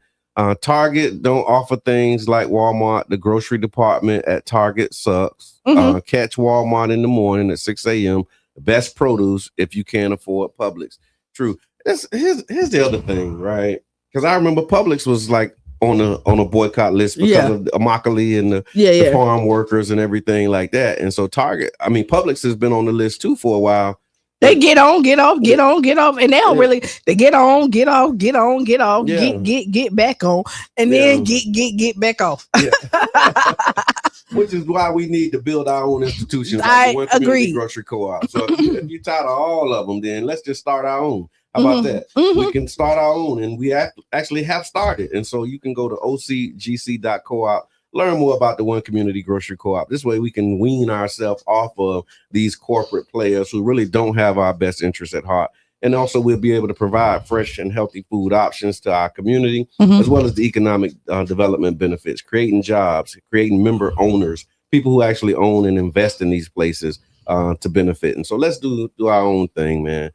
Target don't offer things like Walmart. The grocery department at Target sucks. Catch Walmart in the morning at 6 a.m. The best produce if you can't afford Publix. True. Here's the other thing, right? Because I remember Publix was like on a boycott list because of Immokalee and the farm workers and everything like that. And so Target, I mean, Publix has been on the list too for a while. They get on, get off, and they don't really. They get on, get off, get on, get off, get back on, and then get back off. Yeah. Which is why we need to build our own institutions. I like the agree. Grocery co-op. So if you're tired of all of them, then let's just start our own. How about that? We can start our own, and we actually have started. And so you can go to ocgc.coop. Learn more about the One Community Grocery Co-op. This way we can wean ourselves off of these corporate players who really don't have our best interests at heart. And also we'll be able to provide fresh and healthy food options to our community, as well as the economic development benefits, creating jobs, creating member owners, people who actually own and invest in these places to benefit. And so let's do our own thing, man.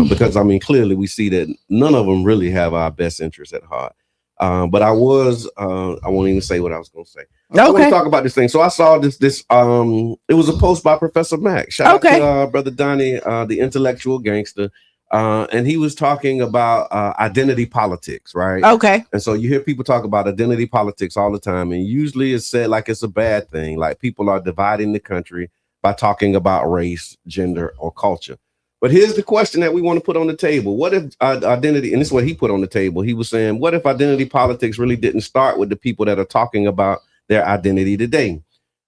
Because I mean, clearly we see that none of them really have our best interests at heart. But I won't even say what I was going to say. I want to talk about this thing. So I saw this, it was a post by Professor Mack. Shout out to Brother Donnie, the intellectual gangster. And he was talking about identity politics, right? Okay. And so you hear people talk about identity politics all the time. And usually it's said like it's a bad thing. Like people are dividing the country by talking about race, gender, or culture. But here's the question that we want to put on the table. What if identity, and this is what he put on the table. He was saying, what if identity politics really didn't start with the people that are talking about their identity today?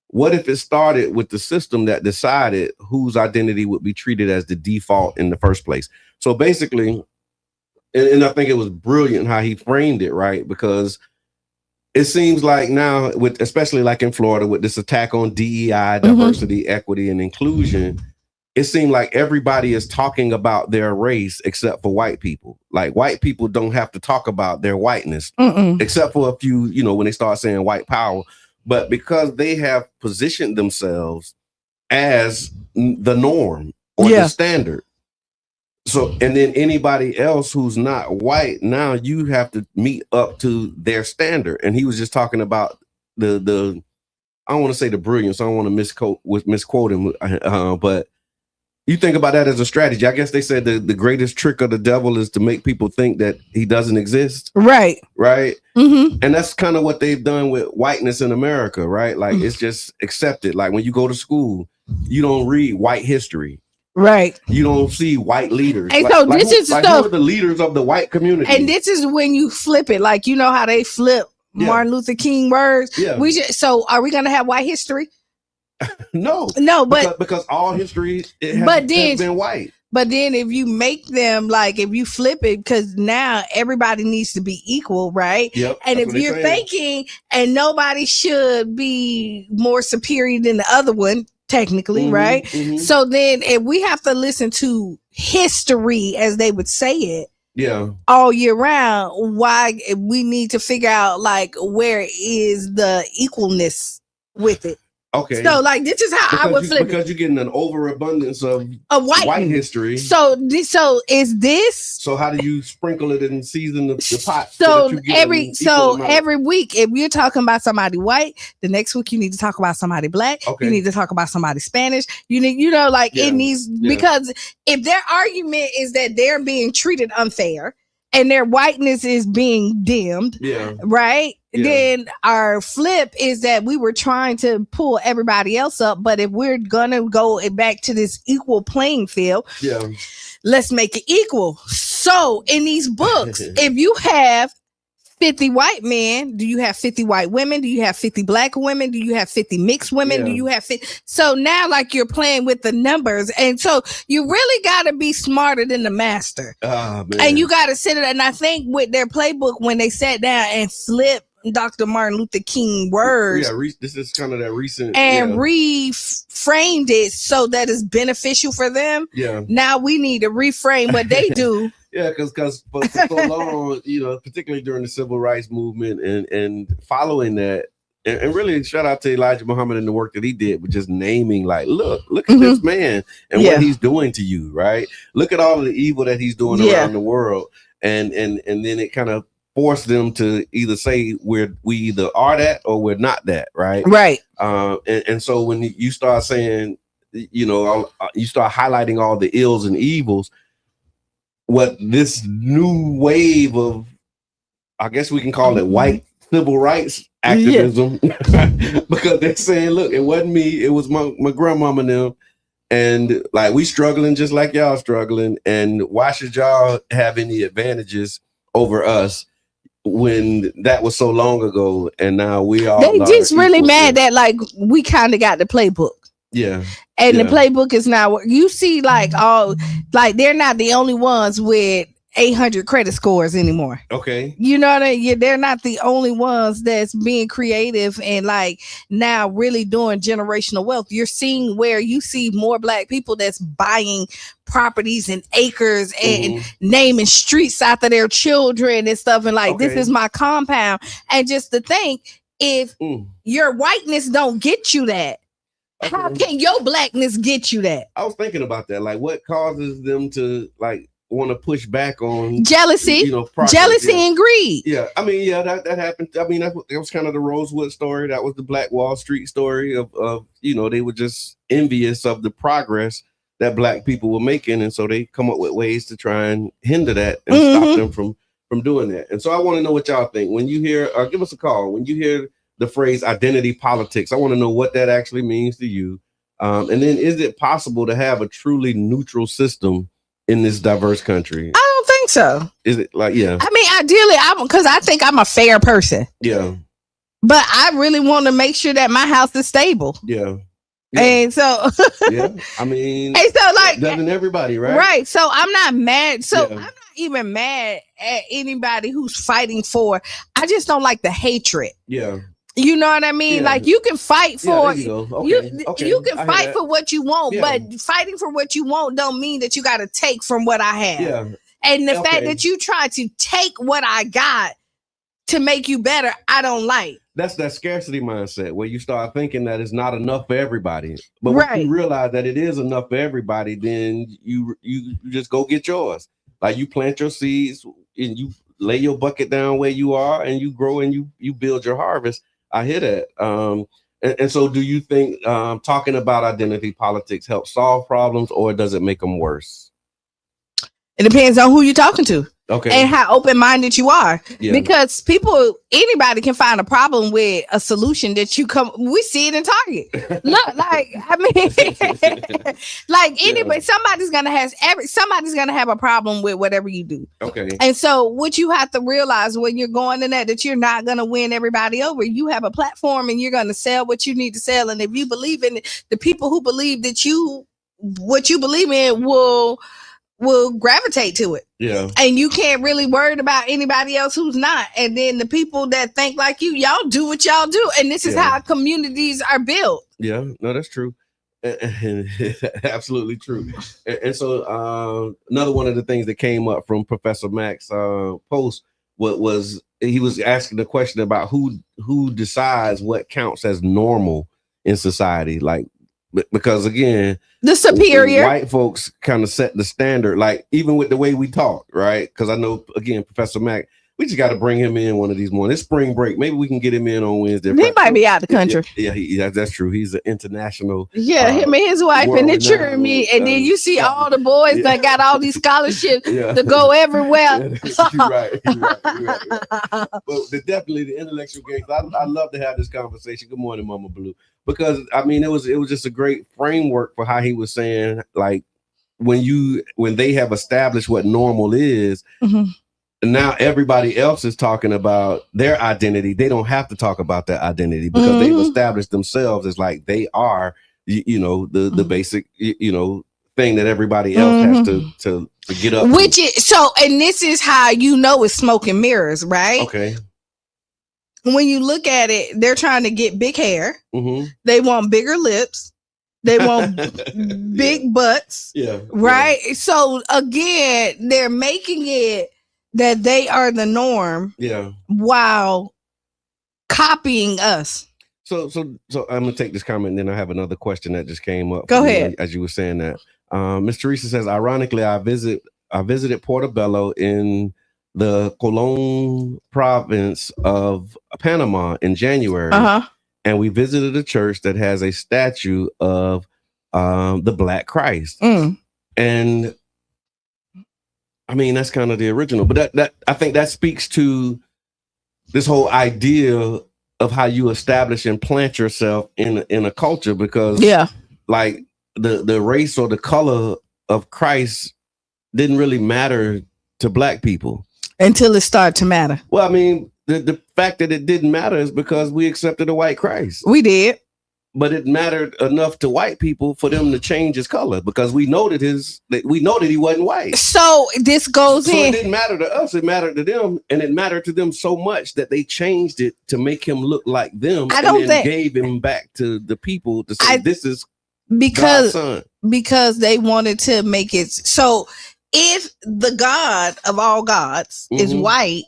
What if it started with the system that decided whose identity would be treated as the default in the first place? So basically, and I think it was brilliant how he framed it, right? Because it seems like now, with especially like in Florida, with this attack on DEI, diversity, equity, and inclusion, it seemed like everybody is talking about their race except for white people. Like white people don't have to talk about their whiteness, except for a few, when they start saying white power. But because they have positioned themselves as the norm or the standard. So, and then anybody else who's not white, now you have to meet up to their standard. And he was just talking about the I don't want to say the brilliance. I don't want to misquote him, but you think about that as a strategy. I guess they said the greatest trick of the devil is to make people think that he doesn't exist. Right. Right. And that's kind of what they've done with whiteness in America, right? Like it's just accepted. Like when you go to school, you don't read white history. Right. You don't see white leaders. And so this is who are the leaders of the white community. And this is when you flip it. Like, you know how they flip Martin Luther King words. Yeah. So are we going to have white history? No, but because all history has been white. But then if you make them if you flip it, because now everybody needs to be equal, right? Yep, and if you're thinking and nobody should be more superior than the other one, technically, right? So then if we have to listen to history, as they would say it, all year round, why we need to figure out where is the equalness with it? Okay. So like this is how I would flip because you're getting an overabundance of white history. So is this? So how do you sprinkle it and season the pot? So every week, if you're talking about somebody white, the next week you need to talk about somebody black. Okay. You need to talk about somebody Spanish. You need, it needs because if their argument is that they're being treated unfair and their whiteness is being dimmed, right? Yeah. Then our flip is that we were trying to pull everybody else up, but if we're gonna go back to this equal playing field, let's make it equal. So in these books, if you have 50 white men, do you have 50 white women? Do you have 50 black women? Do you have 50 mixed women? Do you have 50? So now like you're playing with the numbers. And so you really got to be smarter than the master. And you got to sit it. And I think with their playbook, when they sat down and flipped Dr. Martin Luther King words. Yeah, this is kind of that recent. And reframed it so that it's beneficial for them. Yeah. Now we need to reframe what they do. Yeah, because for so long, particularly during the civil rights movement and following that, and really shout out to Elijah Muhammad and the work that he did with just naming, like, look at this man and what he's doing to you, right? Look at all of the evil that he's doing around the world. And then it kind of forced them to either say we either are that or we're not that, right? Right. And so when you start saying, you start highlighting all the ills and evils, what this new wave of, I guess we can call it white civil rights activism, because they're saying, look, it wasn't me, it was my grandmama and them, and like we struggling just like y'all struggling, and why should y'all have any advantages over us when that was so long ago, and now we all they just really mad that like we kind of got the playbook. Yeah. And the playbook is now, you see, like they're not the only ones with 800 credit scores anymore. Okay. You know what I mean? They're not the only ones that's being creative and like now really doing generational wealth. You're seeing where you see more black people that's buying properties and acres and naming streets after their children and stuff. And like, this is my compound. And just to think, if your whiteness don't get you that, how can your blackness get you that? I was thinking about that. Like, what causes them to like want to push back on jealousy, jealousy and greed? Yeah, I mean, that happened. I mean, that was kind of the Rosewood story. That was the Black Wall Street story of they were just envious of the progress that black people were making, and so they come up with ways to try and hinder that and stop them from doing that. And so I want to know what y'all think when you hear, or give us a call when you hear the phrase identity politics. I want to know what that actually means to you. And then is it possible to have a truly neutral system in this diverse country? I don't think so. Is it like, I mean, ideally, because I think I'm a fair person. Yeah. But I really want to make sure that my house is stable. Yeah. And so, I mean, and so like, doesn't everybody, right? Right. So I'm not mad. So I'm not even mad at anybody who's fighting for, I just don't like the hatred. Yeah. You know what I mean? Yeah. Like you can fight for you can fight for what you want, but fighting for what you want don't mean that you got to take from what I have. Yeah. And the fact that you try to take what I got to make you better, I don't like. That's that scarcity mindset where you start thinking that it's not enough for everybody. But when you realize that it is enough for everybody, then you just go get yours. Like you plant your seeds and you lay your bucket down where you are and you grow and you build your harvest. I hear that. And so do you think talking about identity politics helps solve problems or does it make them worse? It depends on who you're talking to. Okay. And how open-minded you are. Yeah. Because anybody can find a problem with a solution that we see it in Target. Look, like, I mean, like anybody, somebody's gonna have a problem with whatever you do. Okay. And so what you have to realize when you're going in that you're not gonna win everybody over. You have a platform and you're gonna sell what you need to sell. And if you believe in it, the people who believe that what you believe in will gravitate to it. Yeah. And you can't really worry about anybody else who's not. And then the people that think like y'all do what y'all do. And this is how communities are built. Yeah, no, that's true. Absolutely true. And so another one of the things that came up from Professor Mack's post was he was asking the question about who decides what counts as normal in society, like because again, the superior white folks kind of set the standard, like even with the way we talk, right? Because I know again, Professor Mac, we just got to bring him in one of these mornings. It's spring break. Maybe we can get him in on Wednesday. He might be out the country. Yeah, that's true. He's an international. Him and his wife and the children. And then you see all the boys that got all these scholarships to go everywhere. You're right. But definitely the intellectual games. I love to have this conversation. Good morning, Mama Blue. Because I mean, it was just a great framework for how he was saying, like when they have established what normal is. Mm-hmm. Now everybody else is talking about their identity. They don't have to talk about their identity because they've established themselves as like they are, the basic, thing that everybody else has to get up. Which is so, and this is how it's smoke and mirrors, right? Okay. When you look at it, they're trying to get big hair. Mm-hmm. They want bigger lips. They want big butts. Yeah. Right. Yeah. So again, they're making it that they are the norm, while copying us. So I'm gonna take this comment, and then I have another question that just came up. Go ahead. As you were saying that, Miss Teresa says, ironically, I visited Portobello in the Colón province of Panama in January, and we visited a church that has a statue of the Black Christ, and I mean, that's kind of the original, but that I think that speaks to this whole idea of how you establish and plant yourself in a culture, because like the race or the color of Christ didn't really matter to Black people until it started to matter. Well, I mean, the fact that it didn't matter is because we accepted a white Christ. We did. But it mattered enough to white people for them to change his color, because we know that he wasn't white. So this goes in. It didn't matter to us; it mattered to them, and it mattered to them so much that they changed it to make him look like them. Gave him back to the people to say, "This is God's son." Because they wanted to make it so. If the God of all gods is white,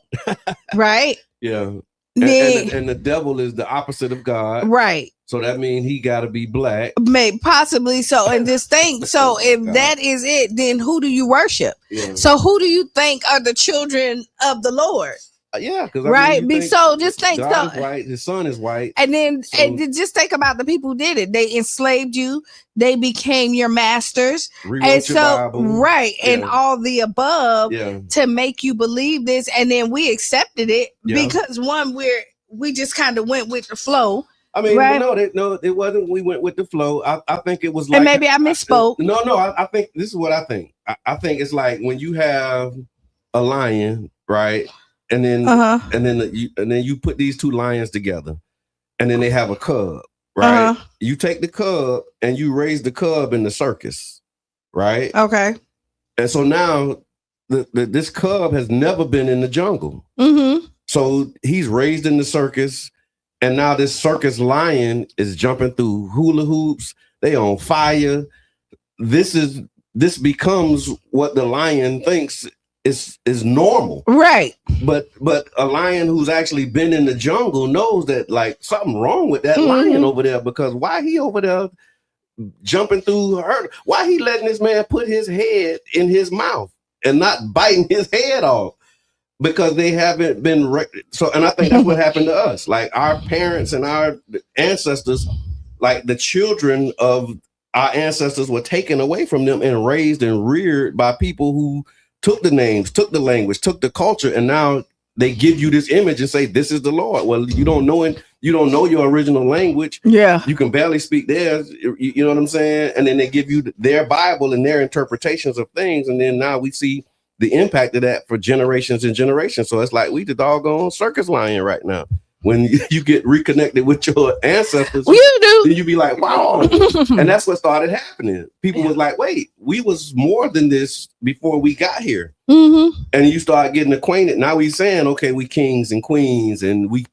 right? Yeah. And the devil is the opposite of God. Right. So that means he got to be Black. Maybe possibly so. And this thing. So if that is it, then who do you worship? Yeah. So who do you think are the children of the Lord? Yeah, because right. So just think. God is white. His son is white. And then and just think about the people who did it. They enslaved you. They became your masters. And your Bible. Right, and all the above to make you believe this. And then we accepted it because we just kind of went with the flow. I mean, no, it wasn't. We went with the flow. I think it was like, and maybe I misspoke. I think this is what I think. I think it's like when you have a lion, right? And then you put these two lions together, and then they have a cub, right? You take the cub and you raise the cub in the circus, right? Okay. And so now this cub has never been in the jungle. Mm-hmm. So he's raised in the circus, and now this circus lion is jumping through hula hoops. They on fire. This becomes what the lion thinks is normal, right? But a lion who's actually been in the jungle knows that like something wrong with that lion over there, because why he over there jumping through her? Why he letting this man put his head in his mouth and not biting his head off? Because they haven't been so. And I think that's what happened to us. Like our parents and our ancestors, like the children of our ancestors were taken away from them and raised and reared by people who took the names, took the language, took the culture, and now they give you this image and say, this is the Lord. Well, you don't know it. You don't know your original language. Yeah. You can barely speak theirs. You know what I'm saying? And then they give you their Bible and their interpretations of things. And then now we see the impact of that for generations and generations. So it's like we the doggone circus lion right now. When you get reconnected with your ancestors, you do. Then you be like, wow. And that's what started happening. People was like, wait, we was more than this before we got here. Mm-hmm. And you start getting acquainted. Now we saying, okay, we kings and queens and we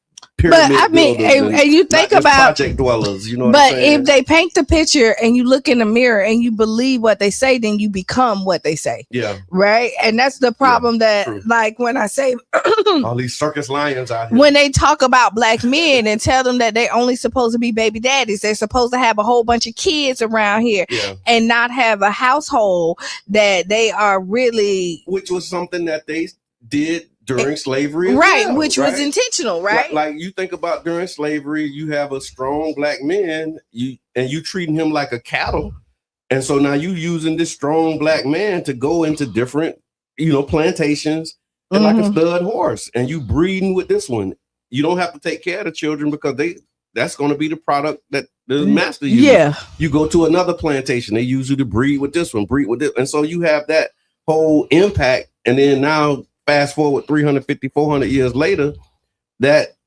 pyramid But I mean, builders and you think about project dwellers, you know what but I'm saying? if they paint the picture and you look in the mirror and you believe what they say, then you become what they say. Yeah. Right. And that's the problem that, true. like, when I say all these circus lions out here. when they talk about black men and tell them that they're only supposed to be baby daddies, they're supposed to have a whole bunch of kids around here and not have a household that they are really, which was something that they did during slavery, right? well, which was intentional, right? Like you think about during slavery, you have a strong black man, you treating him like a cattle, and so now you using this strong black man to go into different, plantations and like a stud horse, and you breeding with this one. You don't have to take care of the children because that's going to be the product that the master uses. Yeah, you go to another plantation, they use you to breed with this one, breed with this, and so you have that whole impact, and then now. Fast forward 350, 400 years later, that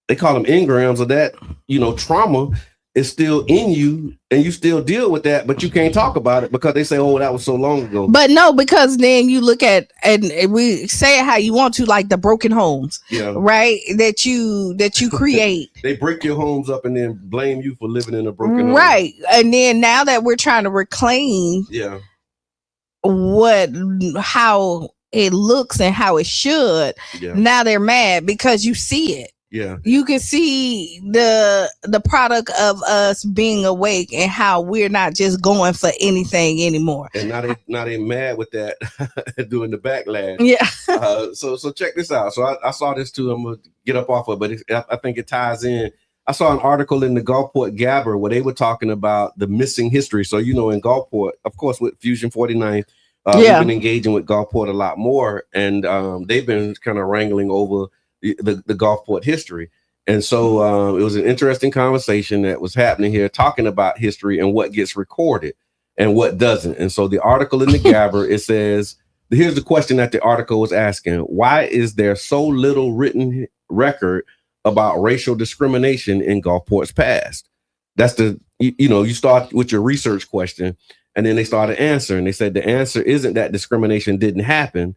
they call them engrams of that, trauma is still in you and you still deal with that, but you can't talk about it because they say, oh, that was so long ago. But no, because then you look at, and we say it how you want to, like the broken homes, right? That you create. They break your homes up and then blame you for living in a broken home. Right. And then now that we're trying to reclaim how it looks and how it should, now they're mad because you see it. Yeah, you can see the product of us being awake and how we're not just going for anything anymore. And now they mad with that doing the backlash. Yeah. So check this out. So I saw this too. I'm gonna get up off of it, but I think it ties in. I saw an article in the Gulfport Gabber where they were talking about the missing history. So in Gulfport, of course, with Fusion 49. We've been engaging with Gulfport a lot more, and they've been kind of wrangling over the Gulfport history. And so it was an interesting conversation that was happening here, talking about history and what gets recorded and what doesn't. And so the article in the Gabber, it says, here's the question that the article was asking: why is there so little written record about racial discrimination in Gulfport's past? That's you start with your research question. And then they started answering. They said the answer isn't that discrimination didn't happen.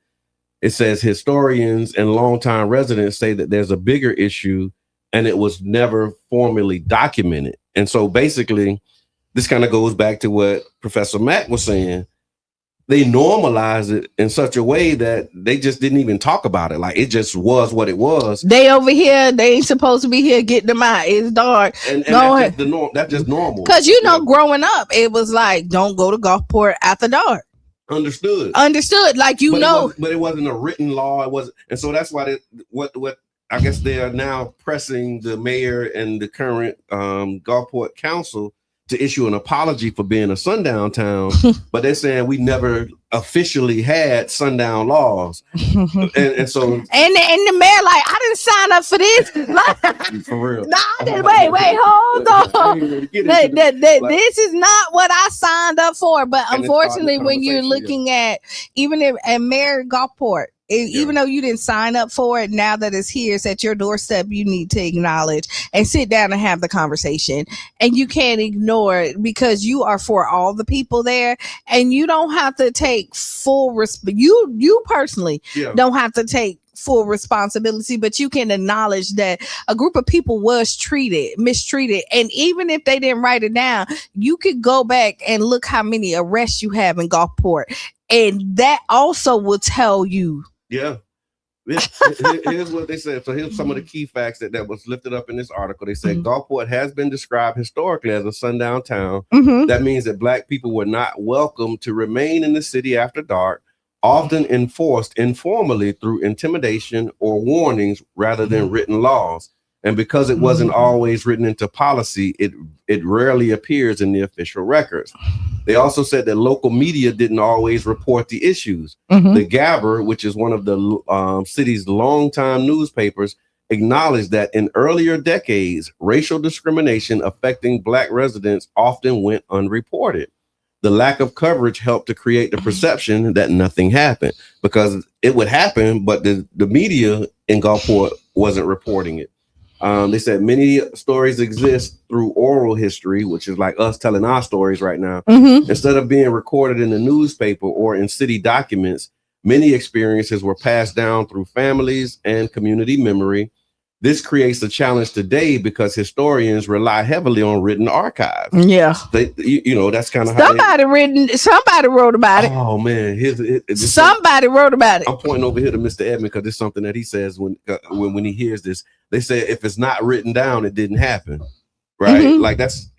It says historians and longtime residents say that there's a bigger issue and it was never formally documented. And so basically, this kind of goes back to what Professor Mack was saying. They normalized it in such a way that they just didn't even talk about it. Like it just was what it was. They over here, they ain't supposed to be here getting them out. It's dark. And that's just the norm. That's just normal. Because growing up, it was like, don't go to Gulfport after dark. Understood. Like but it wasn't a written law. It wasn't, and so that's why what I guess they are now pressing the mayor and the current Gulfport council to issue an apology for being a sundown town, but they're saying we never officially had sundown laws, and so and the mayor like, I didn't sign up for this. For real? No, wait, hold on. This is not what I signed up for. But unfortunately, when you're looking at even at Mayor Gulfport. Even though you didn't sign up for it, now that it's here, it's at your doorstep, you need to acknowledge and sit down and have the conversation. And you can't ignore it because you are for all the people there, and you don't have to take full you personally don't have to take full responsibility, but you can acknowledge that a group of people was mistreated. And even if they didn't write it down, you could go back and look how many arrests you have in Gulfport. And that also will tell you. Yeah. Here's what they said. So here's some of the key facts that was lifted up in this article. They said Gulfport has been described historically as a sundown town. That means that Black people were not welcome to remain in the city after dark, often enforced informally through intimidation or warnings rather than written laws. And because it wasn't always written into policy, it rarely appears in the official records. They also said that local media didn't always report the issues. The Gabber, which is one of the city's longtime newspapers, acknowledged that in earlier decades, racial discrimination affecting Black residents often went unreported. The lack of coverage helped to create the perception that nothing happened, because it would happen, but the media in Gulfport wasn't reporting it. They said many stories exist through oral history, which is like us telling our stories right now. Instead of being recorded in the newspaper or in city documents, many experiences were passed down through families and community memory. this creates a challenge today because historians rely heavily on written archives. Yeah. That's kind of somebody wrote about it. Oh man, somebody wrote about it. I'm pointing over here to Mr. Edmond because it's something that he says when he hears this. They say if it's not written down, it didn't happen. Right? Mm-hmm. Like that's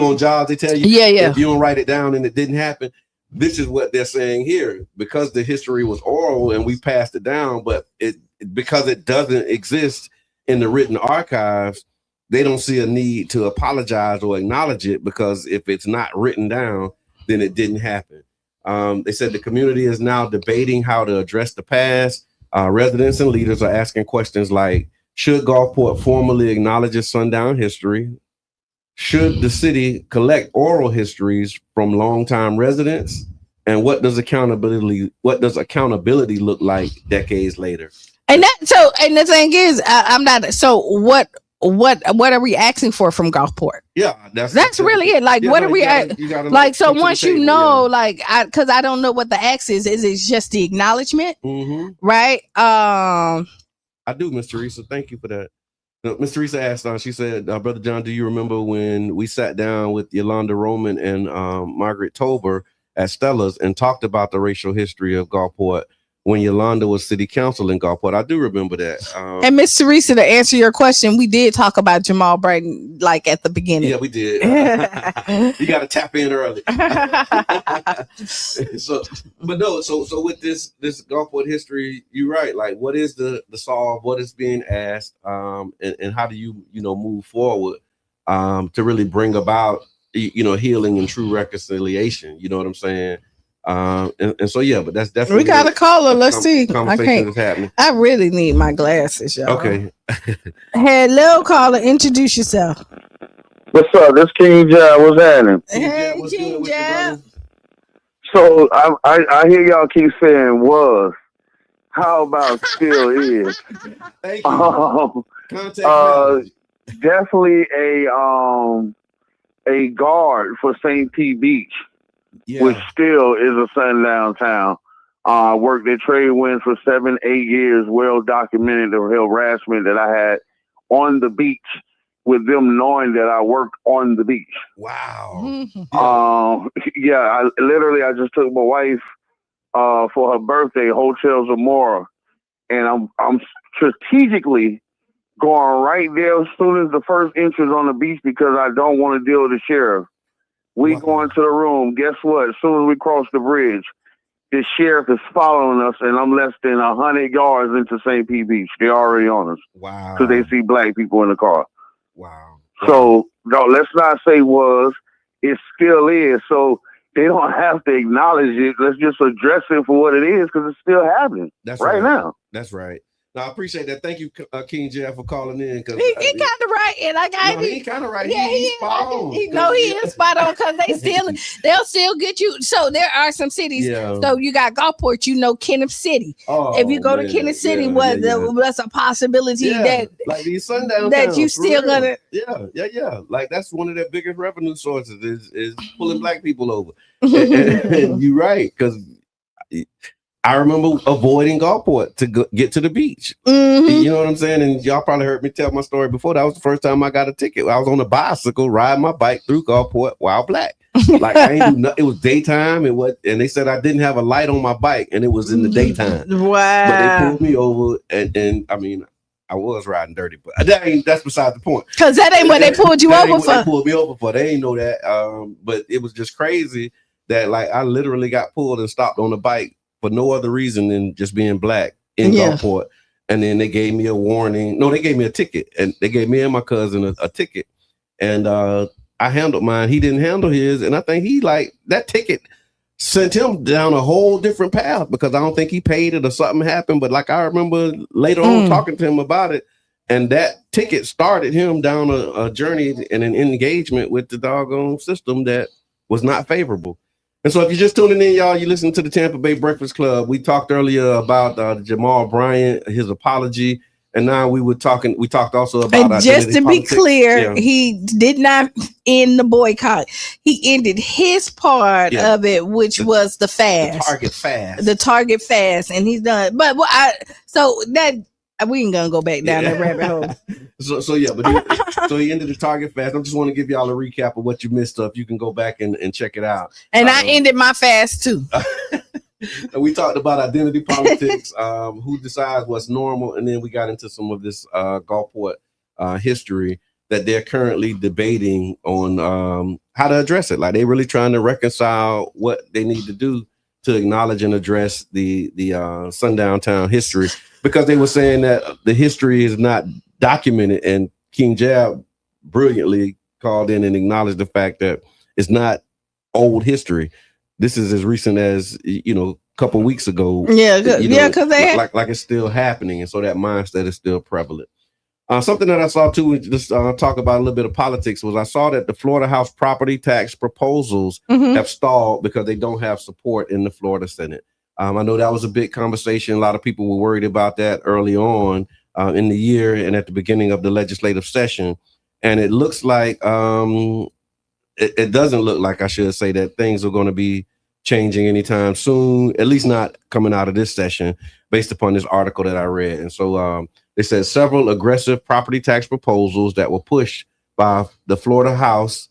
on jobs they tell you, if you don't write it down and it didn't happen. This is what they're saying here, because the history was oral and we passed it down, but because it doesn't exist in the written archives, they don't see a need to apologize or acknowledge it, because if it's not written down, then it didn't happen. They said the community is now debating how to address the past. Residents and leaders are asking questions like, should Gulfport formally acknowledge its sundown history? Should the city collect oral histories from longtime residents? And what does accountability look like decades later? And the thing is, I'm not. So what are we asking for from Gulfport? Yeah, that's really it. Like, what are we like? So once you know, like, because I don't know what the ask is it just the acknowledgement, right? I do, Miss Teresa. Thank you for that. Miss Teresa asked, she said, Brother John, do you remember when we sat down with Yolanda Roman and Margaret Tober at Stella's and talked about the racial history of Gulfport when Yolanda was city council in Gulfport? I do remember that. And Miss Teresa, to answer your question, we did talk about Jamal Bryant like at the beginning. Yeah, we did. You got to tap in early. So with this Gulfport history, you're right. Like, what is the solve? What is being asked? And how do you move forward to really bring about healing and true reconciliation? You know what I'm saying? And so but that's definitely, we got a caller. Let's see. I can't. Happening. I really need my glasses, y'all. Okay. Hello, caller. Introduce yourself. What's up? This King Jamal. What's happening? Hey, King Jamal. So I hear y'all keep saying was. How about still is? Thank you. Definitely a guard for St. P. Beach. Yeah. Which still is a sundown town. Worked at Trade Winds for 7-8 years. Well documented the harassment that I had on the beach, with them knowing that I worked on the beach. Wow. I just took my wife for her birthday, Hotel Zamora, and I'm strategically going right there as soon as the first entrance on the beach, because I don't want to deal with the sheriff. We go into the room. Guess what? As soon as we cross the bridge, the sheriff is following us, and I'm less than 100 yards into St. P. Beach. They're already on us. Wow. Because they see black people in the car. Wow. So, no, let's not say was. It still is. So they don't have to acknowledge it. Let's just address it for what it is, because it's still happening. That's right now. That's right. No, I appreciate that. Thank you, King Jeff, for calling in. He kind of right, and he kind of right. Yeah, he's spot on. He is spot on, because they'll still get you. So there are some cities. Yeah. So you got Gulfport, Kenneth City. Oh, if you go to Kenneth City, that's a possibility that like these sundown that towns, you still gonna. Yeah. Like that's one of their biggest revenue sources is pulling black people over. and you're right, because I remember avoiding Gulfport to get to the beach. Mm-hmm. You know what I'm saying? And y'all probably heard me tell my story before. That was the first time I got a ticket. I was on a bicycle riding my bike through Gulfport while black. Like I ain't do nothing. It was daytime, and they said I didn't have a light on my bike, and it was in the daytime. Wow! But they pulled me over, and I mean, I was riding dirty, but that's beside the point. Because that ain't what they pulled you over for. They pulled me over for. They ain't know that. But it was just crazy that like I literally got pulled and stopped on the bike for no other reason than just being black in Gulfport. And then they gave me a warning. No, they gave me a ticket, and they gave me and my cousin a ticket. And I handled mine. He didn't handle his. And I think that ticket sent him down a whole different path, because I don't think he paid it or something happened. But like I remember later on talking to him about it, and that ticket started him down a journey and an engagement with the doggone system that was not favorable. And so if you're just tuning in, y'all, you listen to the Tampa Bay Breakfast Club. We talked earlier about Jamal Bryant, his apology. And now we talked also about. And just to be clear, he did not end the boycott. He ended his part of it, which was the fast. The Target fast. And he's done. But we ain't gonna go back down that rabbit hole. So he ended the Target fast. I just want to give y'all a recap of what you missed. If you can go back and check it out. And I ended my fast too. And we talked about identity politics, who decides what's normal, and then we got into some of this Gulfport history that they're currently debating on how to address it. Like they're really trying to reconcile what they need to do to acknowledge and address the sundown town history, because they were saying that the history is not documented, and King Jab brilliantly called in and acknowledged the fact that it's not old history. This is as recent as, a couple weeks ago. Because like it's still happening, and so that mindset is still prevalent. Something that I saw too, just talk about a little bit of politics, was I saw that the Florida House property tax proposals have stalled because they don't have support in the Florida Senate. I know that was a big conversation. A lot of people were worried about that early on in the year and at the beginning of the legislative session. And it looks like, it doesn't look like, I should say, that things are going to be changing anytime soon, at least not coming out of this session, based upon this article that I read. And so they said several aggressive property tax proposals that were pushed by the Florida House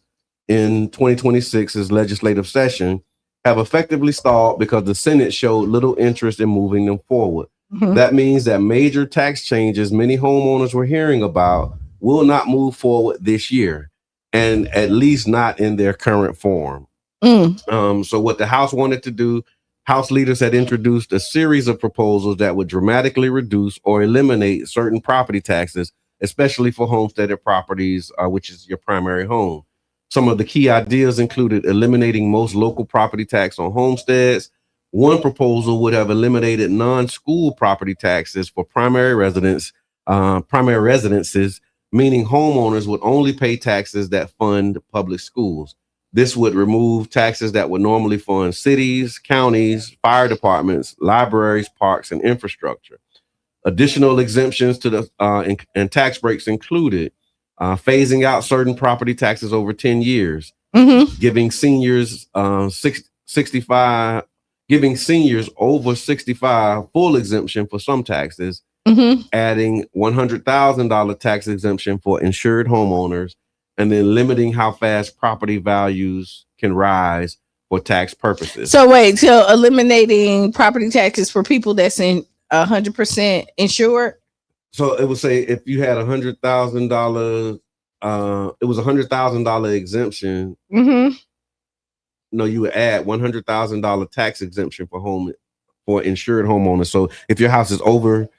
in 2026's legislative session have effectively stalled because the Senate showed little interest in moving them forward. That means that major tax changes many homeowners were hearing about will not move forward this year, and at least not in their current form. So what the House wanted to do, House leaders had introduced a series of proposals that would dramatically reduce or eliminate certain property taxes, especially for homesteaded properties, which is your primary home. Some of the key ideas included eliminating most local property tax on homesteads. One proposal would have eliminated non-school property taxes for primary residences, meaning homeowners would only pay taxes that fund public schools. This would remove taxes that would normally fund cities, counties, fire departments, libraries, parks, and infrastructure. Additional exemptions to the and tax breaks included phasing out certain property taxes over 10 years, giving seniors over 65 full exemption for some taxes, adding $100,000 tax exemption for insured homeowners, and then limiting how fast property values can rise for tax purposes. So eliminating property taxes for people that's in 100% insured. So it would say if you had $100,000, it was $100,000 exemption. No, you would add $100,000 tax exemption for insured homeowners. So if your house is over,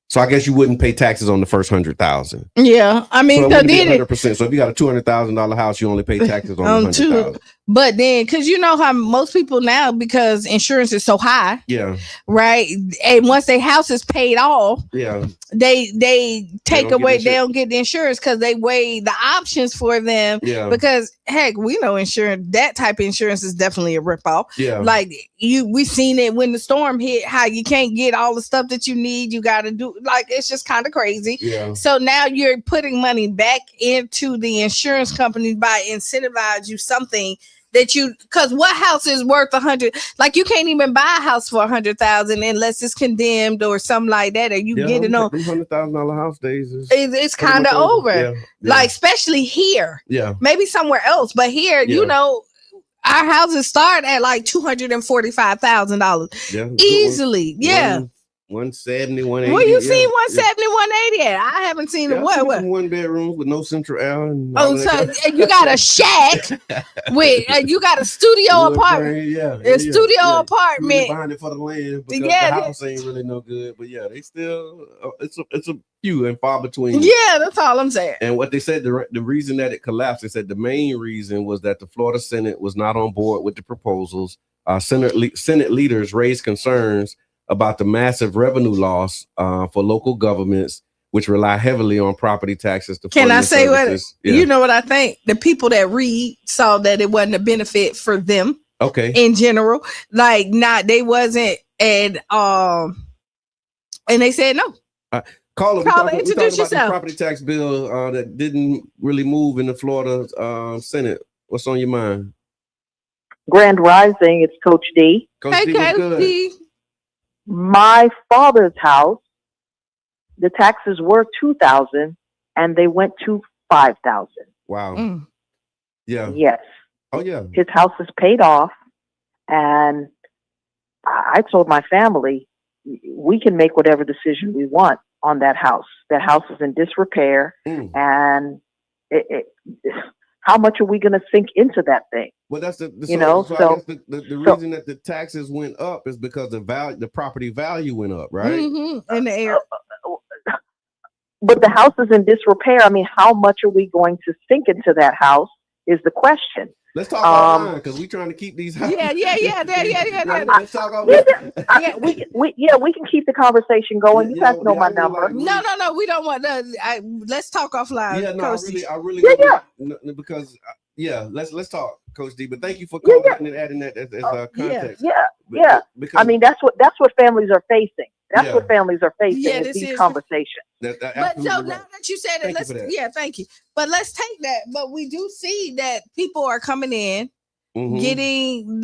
so I guess you wouldn't pay taxes on the first 100,000. Yeah, I mean, so 100%. So if you got a $200,000 house, you only pay taxes on 100,000. But then, because you know how most people now, because insurance is so high, right? And once their house is paid off, they take away. They don't get the insurance because they weigh the options for them. Because heck, we know insurance. That type of insurance is definitely a ripoff. Like we seen it when the storm hit. How you can't get all the stuff that you need. You got to do. Like it's just kind of crazy. So now you're putting money back into the insurance company by incentivize you something that because what house is worth 100? Like you can't even buy a house for 100,000 unless it's condemned or something like that, or you get it on $100,000 house days. It's kind of over. Like especially here. Maybe somewhere else, but here, you know, our houses start at like $245,000 easily. 170, 180. Well, you seen 170, 180 at? I haven't seen it. What? One bedroom with no central air. So you got a shack with you got a studio apartment. A studio apartment. Behind it for the land. Because the house ain't really no good. But they still it's a few and far between. Yeah, that's all I'm saying. And what they said, the reason that it collapsed, they said the main reason was that the Florida Senate was not on board with the proposals. Senate leaders raised concerns about the massive revenue loss for local governments, which rely heavily on property taxes. Can I say what? You know what I think? The people that read saw that it wasn't a benefit for them. Okay. In general, like they wasn't, and they said no. Call it. Introduce yourself. The property tax bill that didn't really move in the Florida Senate. What's on your mind? Grand Rising. It's Coach D. Hey, Coach D. My father's house the taxes were $2,000 and they went to $5,000. Wow. Yeah. Yes. Oh yeah. His house is paid off, and I told my family, we can make whatever decision we want on that house. That house is in disrepair, and how much are we going to sink into that thing? Well, that's the you know. So I guess the reason that the taxes went up is because the property value went up, right? In the air. But the house is in disrepair. I mean, how much are we going to sink into that house is the question. Let's talk offline because we're trying to keep these houses. Yeah. Let's talk offline. We can keep the conversation going. You guys know my number. No, we don't want to. Let's talk offline. Yeah, no, I really, because let's talk, Coach D. But thank you for coming and adding that as context. Yeah. Because, I mean, that's what families are facing. That's what families are facing in these conversations. But so now that you said it, thank you. But let's take that. But we do see that people are coming in, getting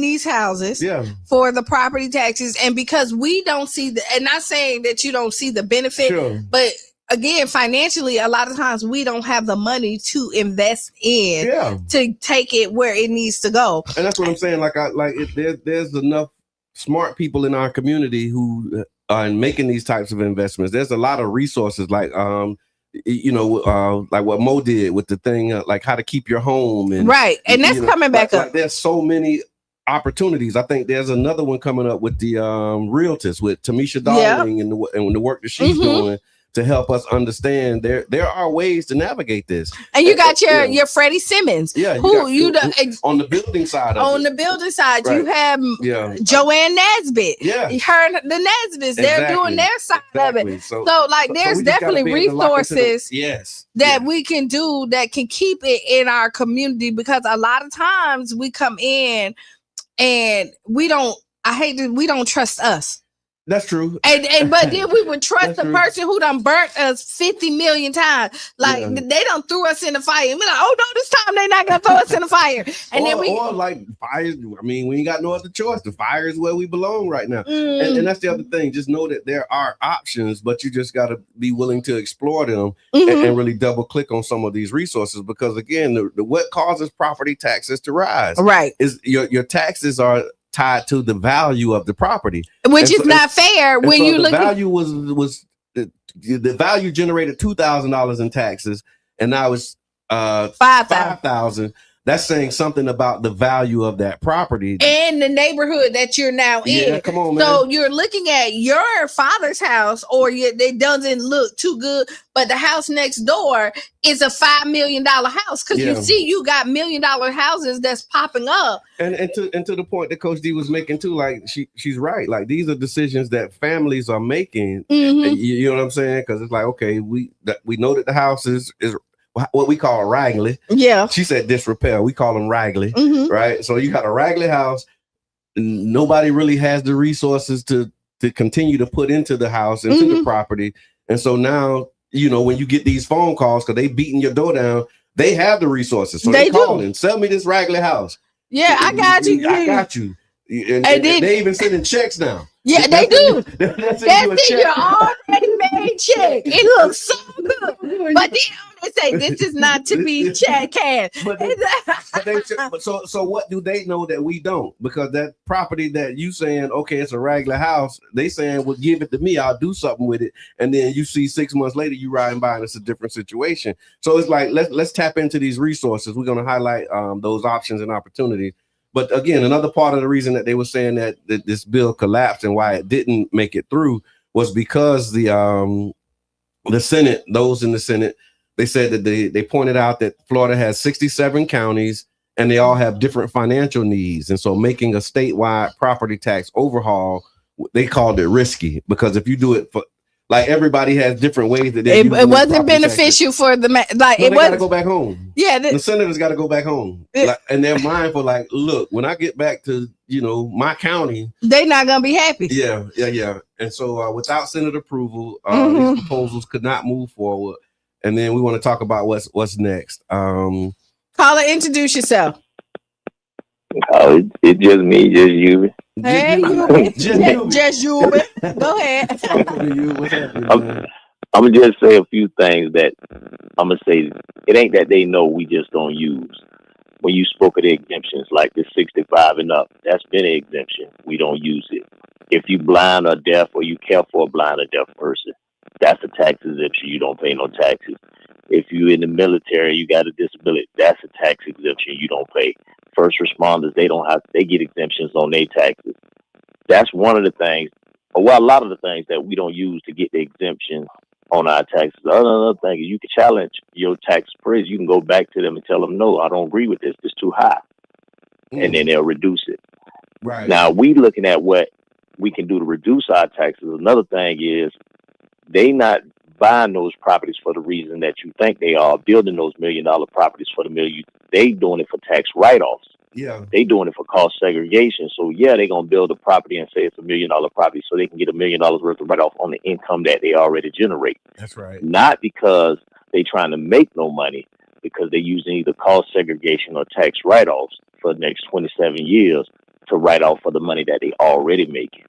these houses for the property taxes, and because we don't see and not saying that you don't see the benefit, but again, financially, a lot of times we don't have the money to invest in to take it where it needs to go. And that's what I'm saying. There's enough smart people in our community who are making these types of investments. There's a lot of resources like like what Mo did with the thing, like how to keep your home, and and that's coming back up. There's so many opportunities. I think there's another one coming up with the realtors, with Tamisha Darling and the work that she's doing to help us understand there are ways to navigate this. And you got your Freddie Simmons, who on the building side. The building side, you have Joanne Nesbitt. Her the Nesbitts, they're doing their side of it. So there's definitely resources that we can do that can keep it in our community, because a lot of times we come in and we don't trust us. That's true. But then we would trust the person who done burnt us 50 million times. They done threw us in the fire. And we're like, oh no, this time they're not gonna throw us in the fire. And or like fire. I mean, we ain't got no other choice. The fire is where we belong right now. And that's the other thing. Just know that there are options, but you just gotta be willing to explore them and really double click on some of these resources, because again, what causes property taxes to rise is your taxes are tied to the value of the property, which is not fair. When you look, value was the value generated $2,000 in taxes, and now it's $5,000. That's saying something about the value of that property and the neighborhood that you're now in. Come on, man. So you're looking at your father's house, or it doesn't look too good, but the house next door is a $5 million house, because you see, you got $1 million houses that's popping up. And to the point that Coach D was making too, like she's right. Like, these are decisions that families are making. You know what I'm saying? Because it's like, okay, we know that the house is what we call raggly. She said disrepair. We call them raggly, right? So you got a raggly house. Nobody really has the resources to continue to put into the house, into the property. And so now, when you get these phone calls, because they beating your door down, they have the resources. So they calling, sell me this raggly house. I got you. I got you. And they even sending checks now. Yeah, they do. That's your already made check. It looks so good. But then they say this is not to be check cash. So what do they know that we don't? Because that property that you saying, okay, it's a regular house, they saying, well, give it to me, I'll do something with it. And then you see 6 months later, you riding by and it's a different situation. So it's like, let's tap into these resources. We're going to highlight those options and opportunities. But again, another part of the reason that they were saying that this bill collapsed and why it didn't make it through was because the Senate, those in the Senate, they said that they pointed out that Florida has 67 counties and they all have different financial needs. And so making a statewide property tax overhaul, they called it risky, because if you do it for, like, everybody has different ways that it wasn't beneficial for the they got to go back home. The senators got to go back home, and they're mindful. Like, look, when I get back to my county, they're not gonna be happy. Yeah. And so without Senate approval, these proposals could not move forward. And then we want to talk about what's next. Caller, introduce yourself. Oh, it's just me, just you. Hey, just you. Go ahead. Talk to me, you. What's happening, man? I'm gonna just say a few things that I'm gonna say. It ain't that they know, we just don't use. When you spoke of the exemptions, like the 65 and up, that's been an exemption. We don't use it. If you blind or deaf or you care for a blind or deaf person, that's a tax exemption. You don't pay no taxes. If you in the military, you got a disability, that's a tax exemption. You don't pay. First responders, they get exemptions on their taxes. That's one of the things, well, a lot of the things that we don't use to get the exemption on our taxes. Another thing is you can challenge your tax appraisal. You can go back to them and tell them, no, I don't agree with this. It's too high. And then they'll reduce it. Right. Now, we looking at what we can do to reduce our taxes. Another thing is they not buying those properties for the reason that you think they are, building those $1 million properties for the million. They doing it for tax write-offs. Yeah. They doing it for cost segregation. So yeah, they're gonna build a property and say it's $1 million property so they can get $1 million worth of write-off on the income that they already generate. That's right. Not because they trying to make no money, because they're using either cost segregation or tax write-offs for the next 27 years to write off for the money that they already making.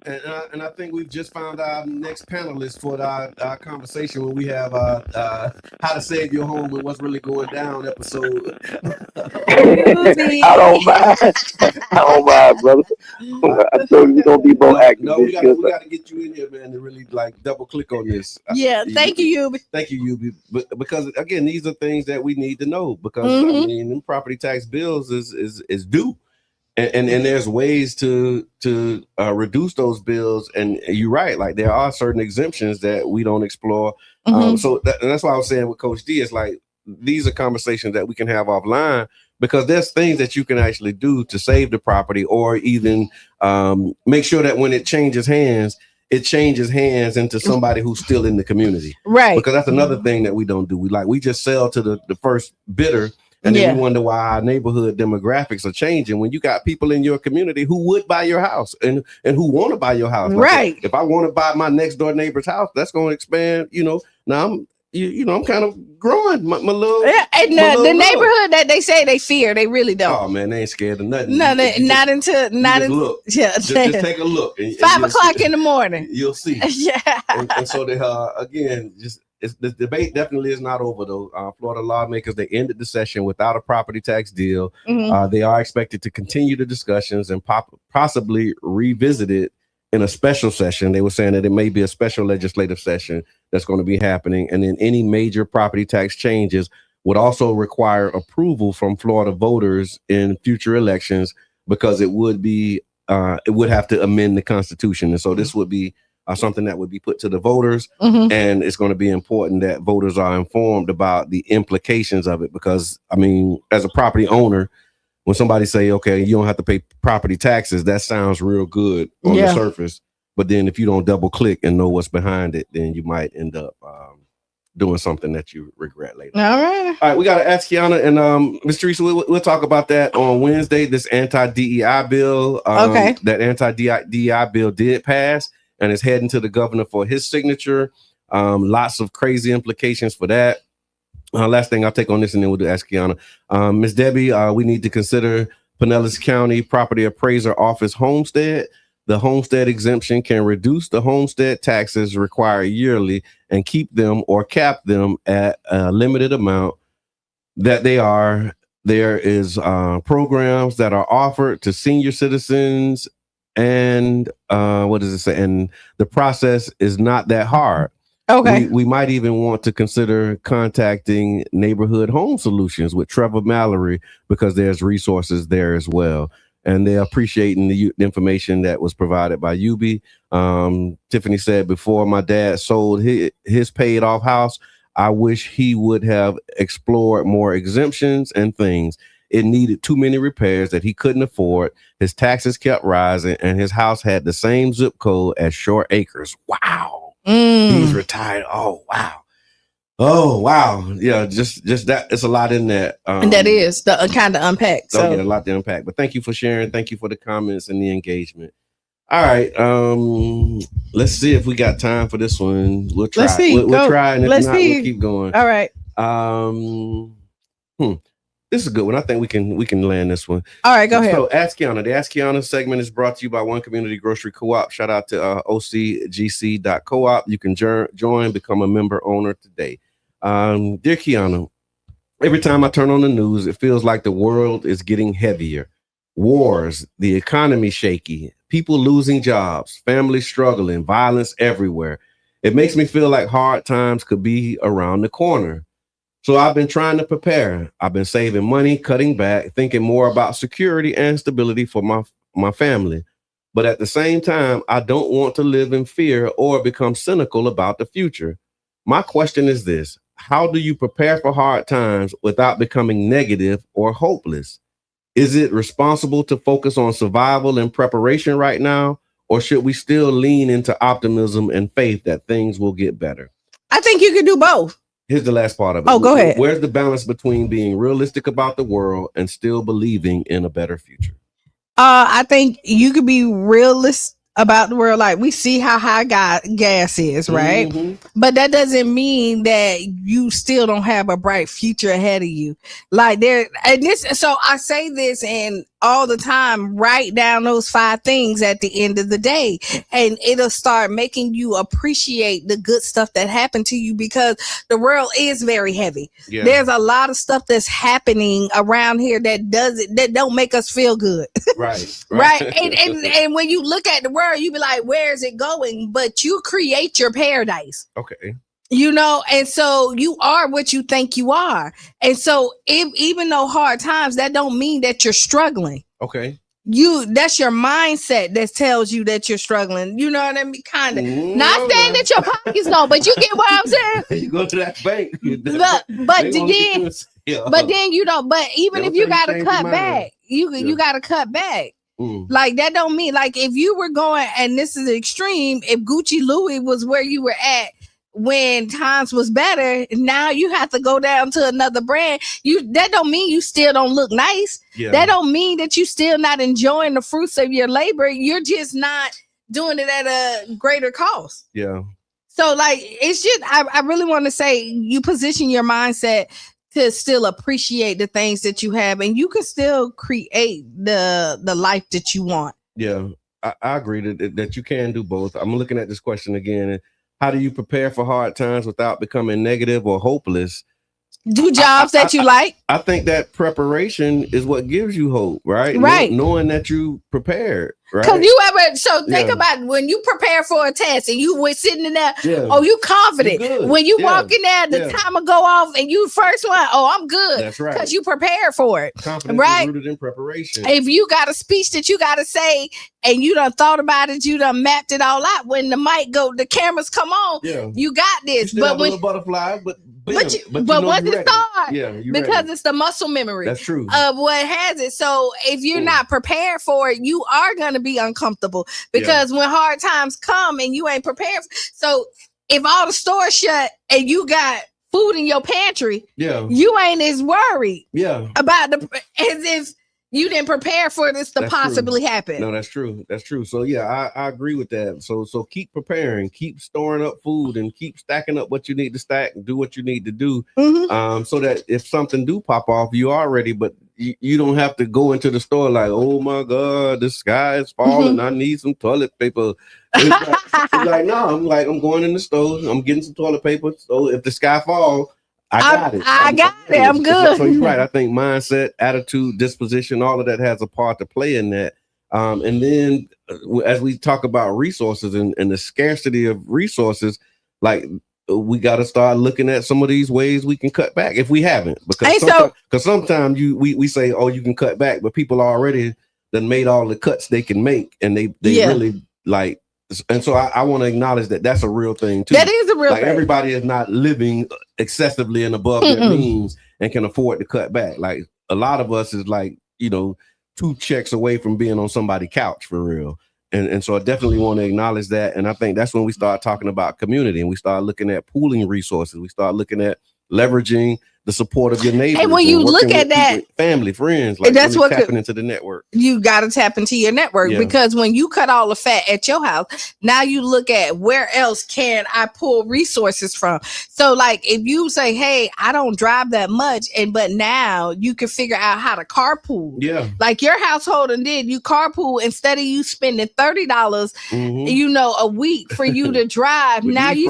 And I think we've just found our next panelist for our conversation when we have How to Save Your Home with What's Really Going Down episode. I don't mind, brother. I told you we're going to be more active. No, we got to get you in here, man, to really like double click on this. Yeah, thank you, Yubi. Thank you, Yubi. Because again, these are things that we need to know because I mean, them property tax bills is due. And there's ways to reduce those bills, and you're right. Like there are certain exemptions that we don't explore. So that's why I was saying with Coach D, it's like these are conversations that we can have offline because there's things that you can actually do to save the property, or even make sure that when it changes hands into somebody who's still in the community, right? Because that's another thing that we don't do. We just sell to the first bidder. And then we wonder why our neighborhood demographics are changing when you got people in your community who would buy your house and who want to buy your house. Like right. If I want to buy my next door neighbor's house, that's going to expand, Now I'm kind of growing my little. And the neighborhood that they say they fear, they really don't. Oh man, they ain't scared of nothing. No, not until look. Yeah, just take a look. And 5 o'clock in the morning. You'll see. Yeah. And so they again just. The debate definitely is not over, though. Florida lawmakers, they ended the session without a property tax deal. They are expected to continue the discussions and possibly revisit it in a special session. They were saying that it may be a special legislative session that's going to be happening. And then any major property tax changes would also require approval from Florida voters in future elections because it would have to amend the Constitution. And so this would be something that would be put to the voters, and it's going to be important that voters are informed about the implications of it. Because I mean, as a property owner, when somebody say, "Okay, you don't have to pay property taxes," that sounds real good on the surface. But then, if you don't double click and know what's behind it, then you might end up doing something that you regret later. All right, we got to ask Qiana and Ms. Teresa. We'll talk about that on Wednesday. This anti-DEI bill, that anti-DEI bill did pass. And it's heading to the governor for his signature. Lots of crazy implications for that. Last thing I'll take on this, and then we'll ask Qiana. Ms. Debbie, we need to consider Pinellas County Property Appraiser Office homestead. The homestead exemption can reduce the homestead taxes required yearly and keep them or cap them at a limited amount that they are. There is programs that are offered to senior citizens. And what does it say? And the process is not that hard. Okay. We might even want to consider contacting Neighborhood Home Solutions with Trevor Mallory because there's resources there as well. And they're appreciating the information that was provided by Yubi. Tiffany said before my dad sold his paid off house, I wish he would have explored more exemptions and things. It needed too many repairs that he couldn't afford. His taxes kept rising, and his house had the same zip code as Short Acres. Wow. He's retired. Oh, wow. Oh, wow. Yeah, just that. It's a lot in that. And that is the kind of unpack. So yeah, a lot to unpack. But thank you for sharing. Thank you for the comments and the engagement. All right. Let's see if we got time for this one. We'll try. We'll try, and if not, we'll keep going. All right. This is a good one. I think we can land this one. All right, go ahead. So Ask Qiana. The Ask Qiana segment is brought to you by One Community Grocery Co-op. Shout out to ocgc.coop. You can join, become a member owner today. Dear Qiana, every time I turn on the news, it feels like the world is getting heavier. Wars, the economy shaky, people losing jobs, families struggling, violence everywhere. It makes me feel like hard times could be around the corner. So I've been trying to prepare. I've been saving money, cutting back, thinking more about security and stability for my family. But at the same time, I don't want to live in fear or become cynical about the future. My question is this: how do you prepare for hard times without becoming negative or hopeless? Is it responsible to focus on survival and preparation right now, or should we still lean into optimism and faith that things will get better? I think you can do both. Here's the last part of it. Oh, go ahead. Where's the balance between being realistic about the world and still believing in a better future? I think you could be realist about the world. Like, we see how high gas is, right? Mm-hmm. But that doesn't mean that you still don't have a bright future ahead of you. Like, so I say this and all the time, write down those 5 things at the end of the day, and it'll start making you appreciate the good stuff that happened to you, because the world is very heavy. Yeah. There's a lot of stuff that's happening around here that don't make us feel good. Right. Right. And when you look at the world, you be like, where is it going? But you create your paradise. Okay. And so you are what you think you are. And so even though hard times, that don't mean that you're struggling. Okay. That's your mindset that tells you that you're struggling. You know what I mean? Kind of. Not saying that your pockets don't, but you get what I'm saying? You go to that bank. But then you don't, but even if you got to cut back, you got to cut back. Like, that don't mean, like, if you were going, and this is extreme, if Gucci Louis was where you were at when times was better, now you have to go down to another brand. That don't mean you still don't look nice. Yeah. That don't mean that you still not enjoying the fruits of your labor. You're just not doing it at a greater cost. Yeah. So, like, it's just, I really want to say, you position your mindset to still appreciate the things that you have, and you can still create the life that you want. Yeah, I agree that you can do both. I'm looking at this question again. How do you prepare for hard times without becoming negative or hopeless? Do jobs that you like. I think that preparation is what gives you hope, right? Right. Knowing that you prepared, right? Because think about when you prepare for a test and you were sitting in there, oh, you confident. When you walk in there, the timer go off and you first one, oh, I'm good. That's right. Because you prepared for it. Confidence right? is rooted in preparation. If you got a speech that you got to say and you done thought about it, you done mapped it all out. When the cameras come on, you got this. You but when a butterfly, but once it starts, because ready. It's the muscle memory. That's true. Of what has it. So if you're not prepared for it, you are going to be uncomfortable, because when hard times come and you ain't prepared. So if all the stores shut and you got food in your pantry, you ain't as worried about as if you didn't prepare for this to possibly happen. No, that's true. That's true. So I agree with that. So keep preparing, keep storing up food, and keep stacking up what you need to stack, and do what you need to do, so that if something do pop off, you are ready. But you don't have to go into the store like, oh my God, the sky is falling. I need some toilet paper. It's like, no, I'm going in the store. I'm getting some toilet paper. So if the sky falls, I got it. I'm good. So you're right. I think mindset, attitude, disposition, all of that has a part to play in that. And then as we talk about resources and the scarcity of resources, like, we got to start looking at some of these ways we can cut back if we haven't. Because sometimes we say, oh, you can cut back, but people already done made all the cuts they can make, and they really like. And so I want to acknowledge that that's a real thing too. That is a real thing. Everybody is not living excessively and above their means and can afford to cut back. Like, a lot of us is like, 2 checks away from being on somebody's couch for real. And so I definitely want to acknowledge that. And I think that's when we start talking about community, and we start looking at pooling resources. We start looking at leveraging the support of your neighbors. And when you look at that, family, friends, like that's really what tapping into the network. You got to tap into your network because when you cut all the fat at your house, now you look at where else can I pull resources from. So like if you say, hey, I don't drive that much, but now you can figure out how to carpool. Yeah. Like your household and you carpool instead of you spending $30, a week for you to drive. Now you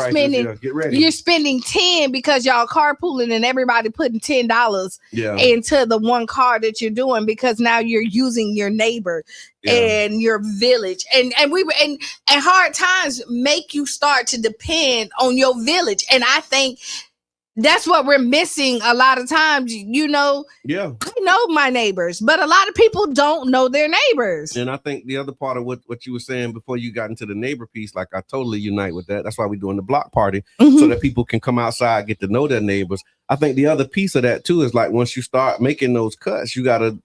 you're spending 10 because y'all carpooling and everybody putting $10 into the one car that you're doing because now you're using your neighbor and your village and hard times make you start to depend on your village. And I think that's what we're missing a lot of times. I know my neighbors, but a lot of people don't know their neighbors. And I think the other part of what you were saying before you got into the neighbor piece, like I totally unite with that. That's why we're doing the block party so that people can come outside, get to know their neighbors. I think the other piece of that too is like once you start making those cuts, you got to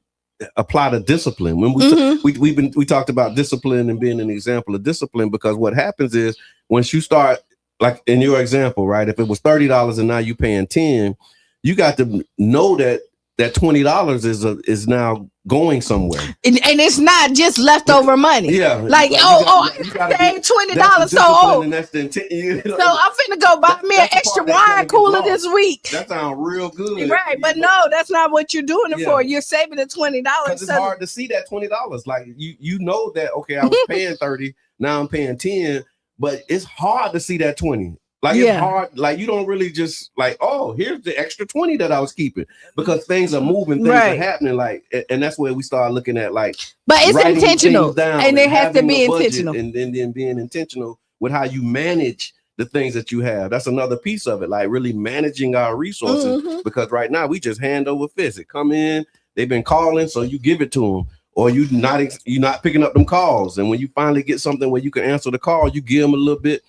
apply the discipline. When we talked about discipline and being an example of discipline, because what happens is once you start, like in your example, right? If it was $30 and now you paying 10, you got to know that $20 is now going somewhere, and it's not just leftover money. Yeah, like I paid $20, so and that's the intent. So I'm finna go buy me an extra wine cooler this week. That sounds real good, right? But no, that's not what you're doing it for. You're saving the $20. It's hard to see that $20. Like you know that I was paying 30, now I'm paying 10, but it's hard to see that 20. Like it's hard, like you don't really just like, oh, here's the extra 20 that I was keeping because things are moving, things are happening, like, and that's where we start looking at like, but it's intentional, and it has to be intentional, and then being intentional with how you manage the things that you have. That's another piece of it, like really managing our resources because right now we just hand over fist. It come in, they've been calling, so you give it to them. Or you're not picking up them calls, and when you finally get something where you can answer the call, you give them a little bit.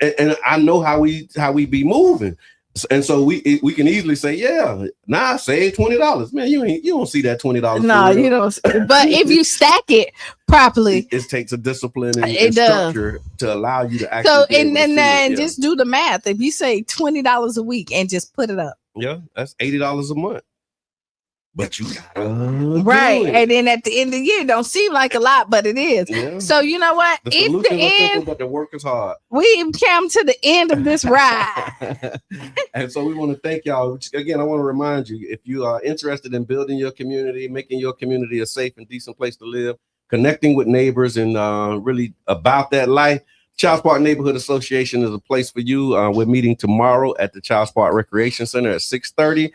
And I know how we be moving, and so we can easily say, I save $20. Man, you don't see that $20. No, you don't. But if you stack it properly, it takes a discipline and structure to allow you to actually. So and just do the math. If you say $20 a week and just put it up, that's $80 a month. But you gotta and then at the end of the year, it don't seem like a lot, but it is. Yeah. So you know what? The solution is simple, but the work is hard. We've come to the end of this ride. And so we want to thank y'all. Again, I want to remind you, if you are interested in building your community, making your community a safe and decent place to live, connecting with neighbors and really about that life, Child Park Neighborhood Association is a place for you. We're meeting tomorrow at the Child Park Recreation Center at 6:30.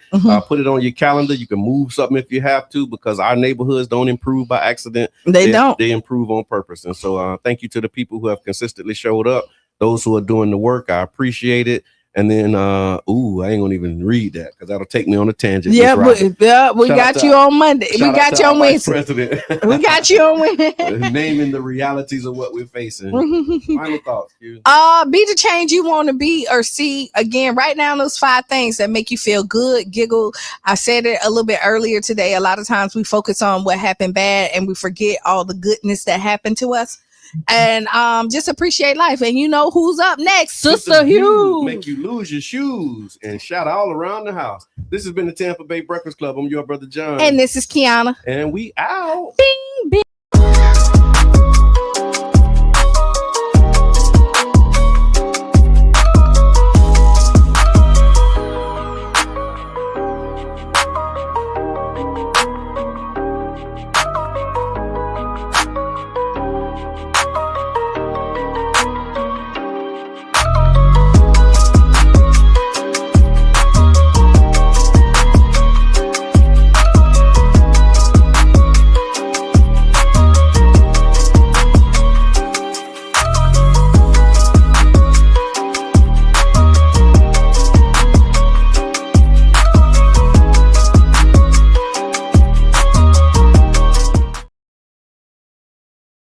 Put it on your calendar. You can move something if you have to, because our neighborhoods don't improve by accident. They don't. They improve on purpose. And so thank you to the people who have consistently showed up, those who are doing the work. I appreciate it. And then, I ain't gonna even read that because that'll take me on a tangent. We got you on Monday. We got you on Wednesday. We got you on Wednesday. Naming the realities of what we're facing. Final thoughts, Q. Be the change you want to be or see. Again, write down those 5 things that make you feel good, giggle. I said it a little bit earlier today. A lot of times we focus on what happened bad and we forget all the goodness that happened to us. And just appreciate life. And you know who's up next? Sister Hugh. Make you lose your shoes and shout all around the house. This has been the Tampa Bay Breakfast Club. I'm your brother John. And this is Qiana. And we out. Bing.